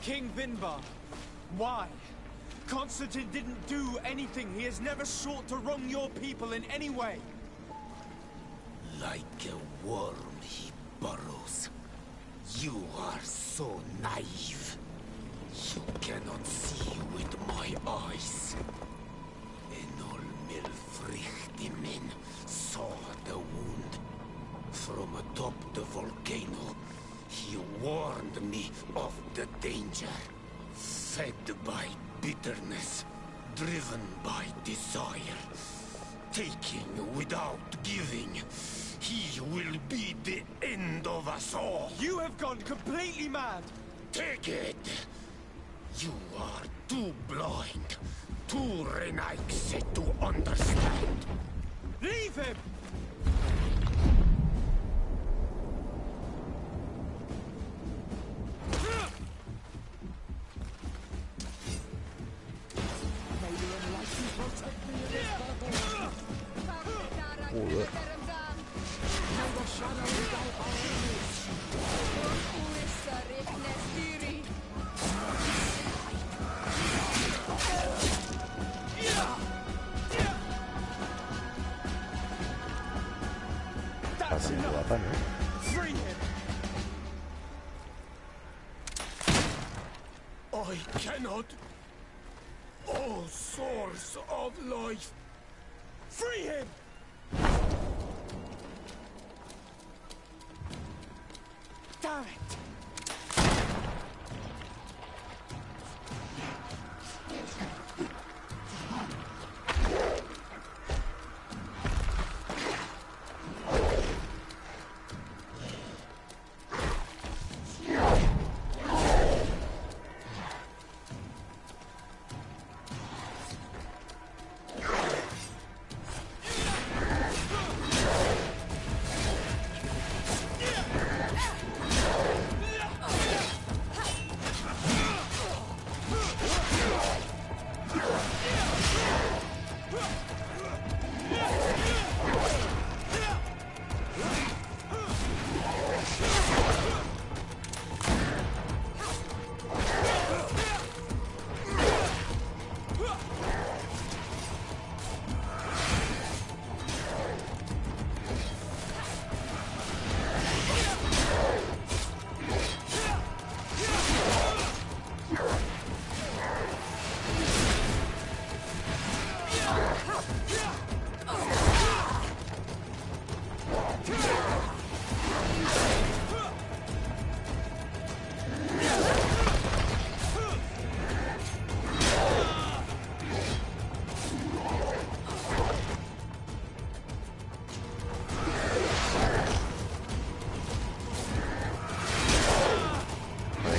King Vinbar. Why? Constantine didn't do anything. He has never sought to wrong your people in any way. Like a worm he burrows. You are so naive. You cannot see with my eyes. Enol Milfrichtimin saw the wound. From atop the volcano, he warned me of the danger. Fed by bitterness, driven by desire, taking without giving, he will be the end of us all. You have gone completely mad! Take it! You are too blind, too renaixed to understand. Leave him! That's enough. Free him! I cannot. O source of life! Free him! Damn it!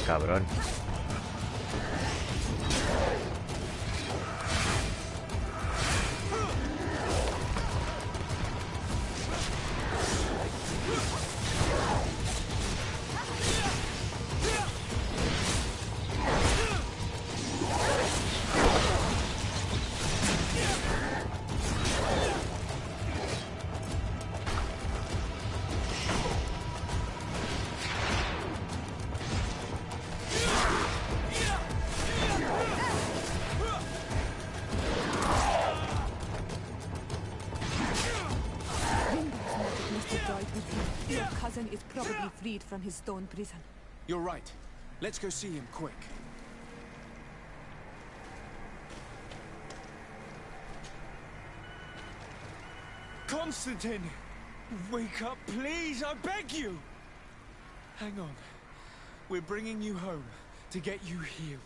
Cabrón. Your cousin is probably freed from his stone prison. You're right. Let's go see him quick. Constantine! Wake up, please! I beg you! Hang on. We're bringing you home to get you healed.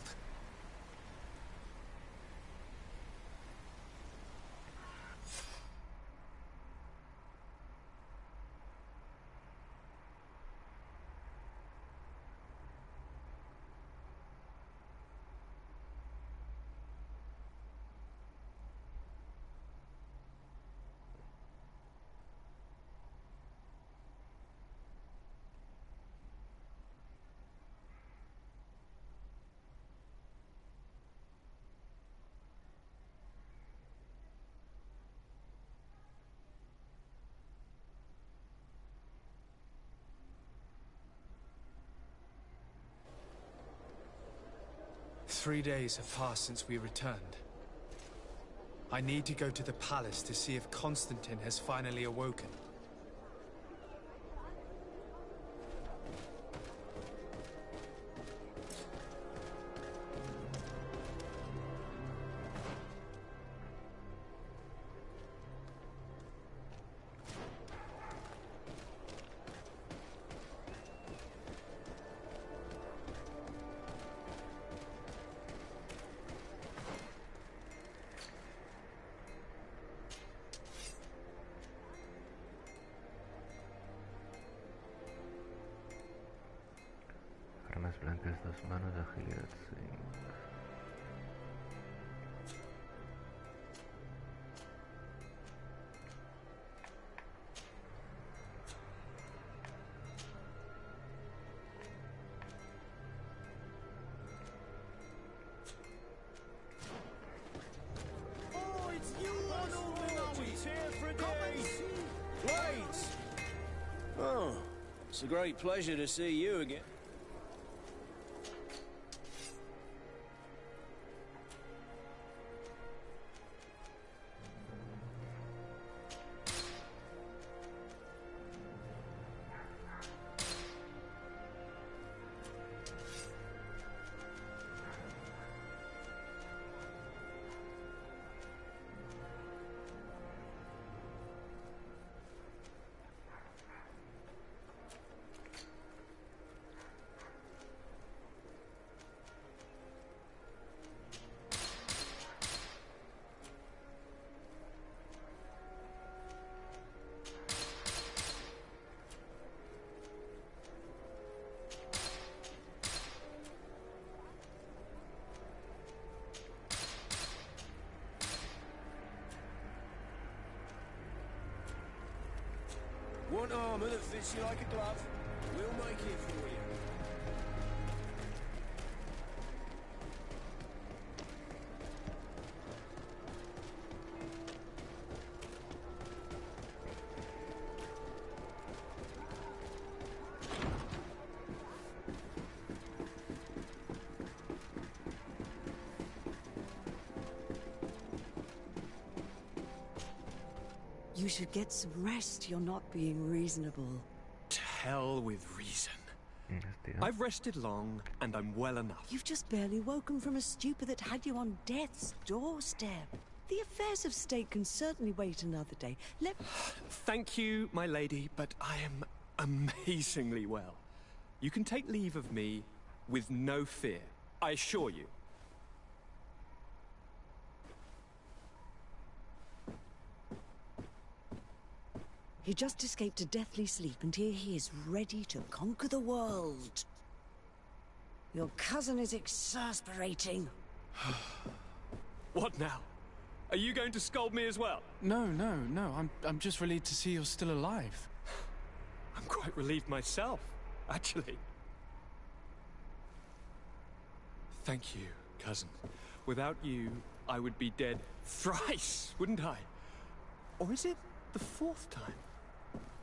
3 days have passed since we returned. I need to go to the palace to see if Constantine has finally awoken. Armas blancas, 2 manos, agilidad 5. Oh, it's you! It's here for a day! Wait! Oh, it's a great pleasure to see you again. Want armor that fits you like a glove? We'll make it for you. You should get some rest. You're not being reasonable. To hell with reason. I've rested long, and I'm well enough. You've just barely woken from a stupor that had you on death's doorstep. The affairs of state can certainly wait another day. Thank you, my lady, but I am amazingly well. You can take leave of me with no fear, I assure you. He just escaped a deathly sleep, and here he is, ready to conquer the world. Your cousin is exasperating. What now? Are you going to scold me as well? No. I'm just relieved to see you're still alive. I'm quite relieved myself, actually. Thank you, cousin. Without you, I would be dead thrice, wouldn't I? Or is it the 4th time?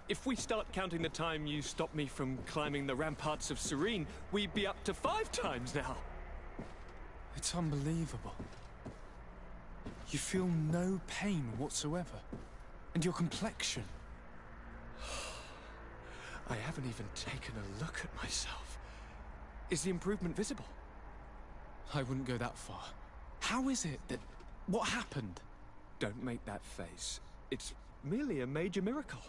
If we start counting the time you stopped me from climbing the ramparts of Serene, we'd be up to 5 times now. It's unbelievable. You feel no pain whatsoever. And your complexion. I haven't even taken a look at myself. Is the improvement visible? I wouldn't go that far. How is it that... What happened? Don't make that face. It's merely a major miracle.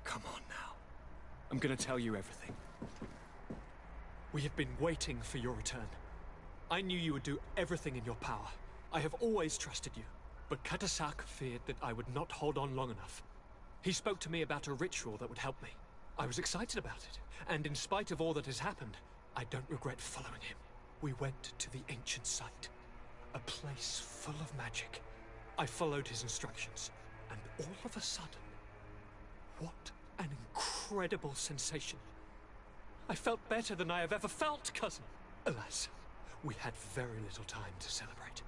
Come on now. I'm gonna tell you everything. We have been waiting for your return. I knew you would do everything in your power. I have always trusted you. But Katasak feared that I would not hold on long enough. He spoke to me about a ritual that would help me. I was excited about it, and in spite of all that has happened, I don't regret following him. We went to the ancient site, a place full of magic. I followed his instructions, and all of a sudden, what an incredible sensation. I felt better than I have ever felt, cousin. Alas, we had very little time to celebrate.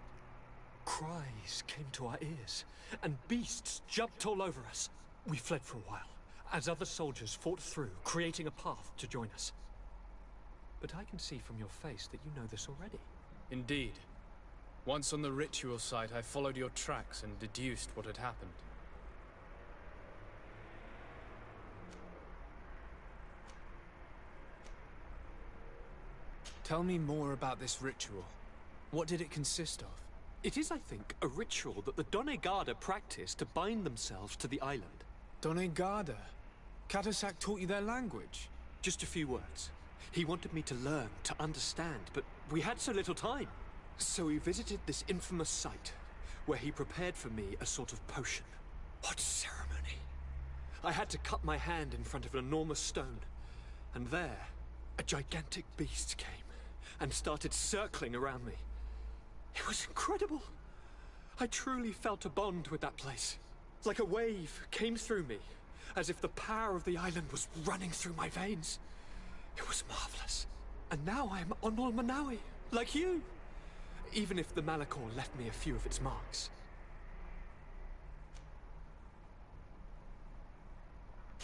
Cries came to our ears, and beasts jumped all over us. We fled for a while, as other soldiers fought through, creating a path to join us. but I can see from your face that you know this already. Indeed. Once on the ritual site, I followed your tracks and deduced what had happened. Tell me more about this ritual. What did it consist of? It is, I think, a ritual that the Donegada practice to bind themselves to the island. Donegada? Katasak taught you their language? Just a few words. He wanted me to learn, to understand, but we had so little time. So we visited this infamous site, where he prepared for me a sort of potion. What ceremony! I had to cut my hand in front of an enormous stone, and there, a gigantic beast came and started circling around me. It was incredible. I truly felt a bond with that place. Like a wave came through me, as if the power of the island was running through my veins. It was marvelous. And now I am Onol Manawi, like you. Even if the Malachor left me a few of its marks.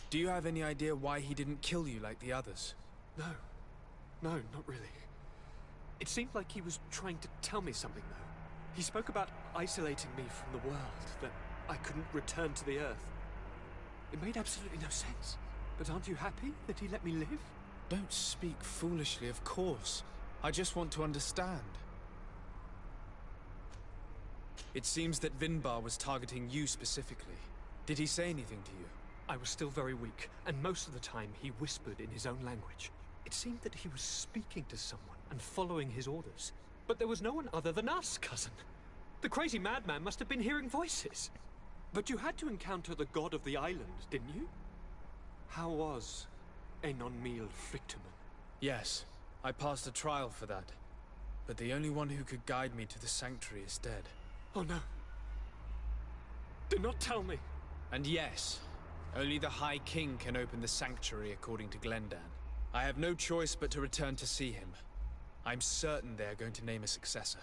Do you have any idea why he didn't kill you like the others? No. No, not really. It seemed like he was trying to tell me something, though. He spoke about isolating me from the world, that I couldn't return to the Earth. It made absolutely no sense. But aren't you happy that he let me live? Don't speak foolishly, of course. I just want to understand. It seems that Vinbar was targeting you specifically. Did he say anything to you? I was still very weak, and most of the time he whispered in his own language. It seemed that he was speaking to someone and following his orders. But there was no one other than us, cousin. The crazy madman must have been hearing voices. But you had to encounter the god of the island, didn't you? How was Enon Mil Frictamen? Yes, I passed a trial for that. But the only one who could guide me to the sanctuary is dead. Oh no. Do not tell me. And yes, only the High King can open the sanctuary according to Glendan. I have no choice but to return to see him. I'm certain they're going to name a successor.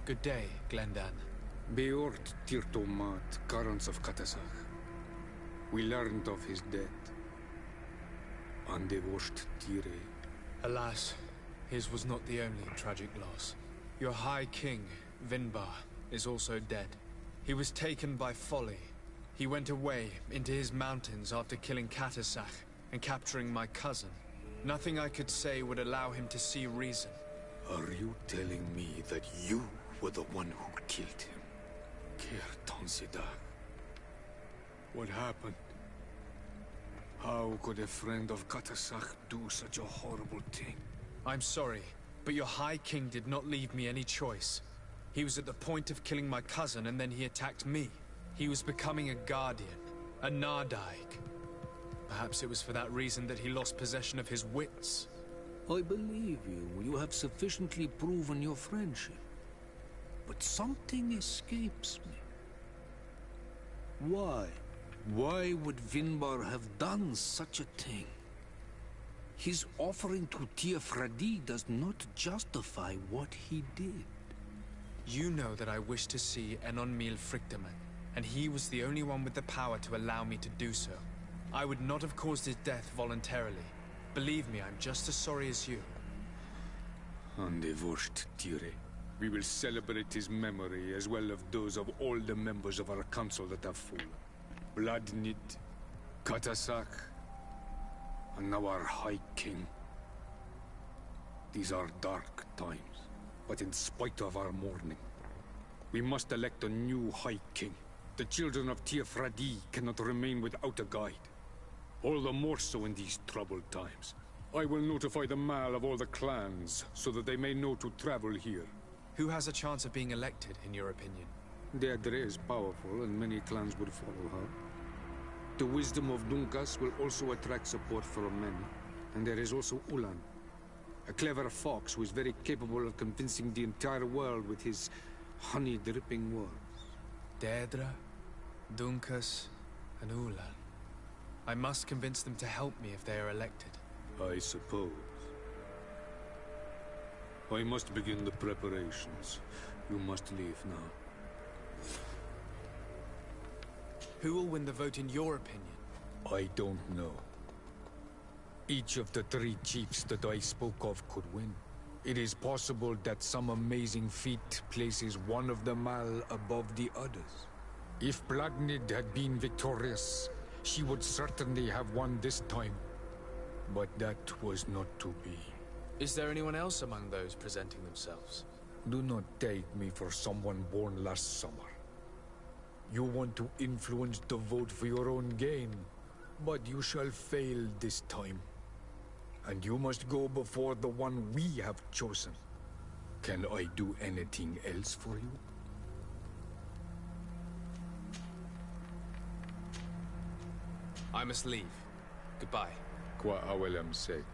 Good day, Glendan. Beort Tirtomat, currents of Katasach. We learned of his death. Andevosht Tire. Alas, his was not the only tragic loss. Your High King, Vinbar, is also dead. He was taken by folly. He went away into his mountains after killing Katasach and capturing my cousin. Nothing I could say would allow him to see reason. Are you telling me that you were the one who killed him? Kirtansida. What happened? How could a friend of Katasach do such a horrible thing? I'm sorry, but your High King did not leave me any choice. He was at the point of killing my cousin and then he attacked me. He was becoming a guardian, a Nardaig. Perhaps it was for that reason that he lost possession of his wits. I believe you. You have sufficiently proven your friendship. But something escapes me. Why? Why would Vinbar have done such a thing? His offering to Tiafradi does not justify what he did. You know that I wish to see Enonmil Frictaman, and he was the only one with the power to allow me to do so. I would not have caused his death voluntarily. Believe me, I'm just as sorry as you. Andevosht Tire. We will celebrate his memory as well as those of all the members of our council that have fallen. Vladnid, Katasach, and now our High King. These are dark times, but in spite of our mourning, we must elect a new High King. The children of Tiafradi cannot remain without a guide. All the more so in these troubled times. I will notify the Mal of all the clans, so that they may know to travel here. Who has a chance of being elected, in your opinion? Deirdre is powerful, and many clans would follow her. The wisdom of Dunkas will also attract support from many. And there is also Ulan, a clever fox who is very capable of convincing the entire world with his honey-dripping words. Deirdre, Dunkas, and Ulan. I must convince them to help me if they are elected. I suppose. I must begin the preparations. You must leave now. Who will win the vote in your opinion? I don't know. Each of the 3 chiefs that I spoke of could win. It is possible that some amazing feat places one of the Mal above the others. If Blagnid had been victorious, she would certainly have won this time. But that was not to be. Is there anyone else among those presenting themselves? Do not take me for someone born last summer. You want to influence the vote for your own gain, but you shall fail this time. And you must go before the one we have chosen. Can I do anything else for you? I must leave. Goodbye. Qua awelem seg.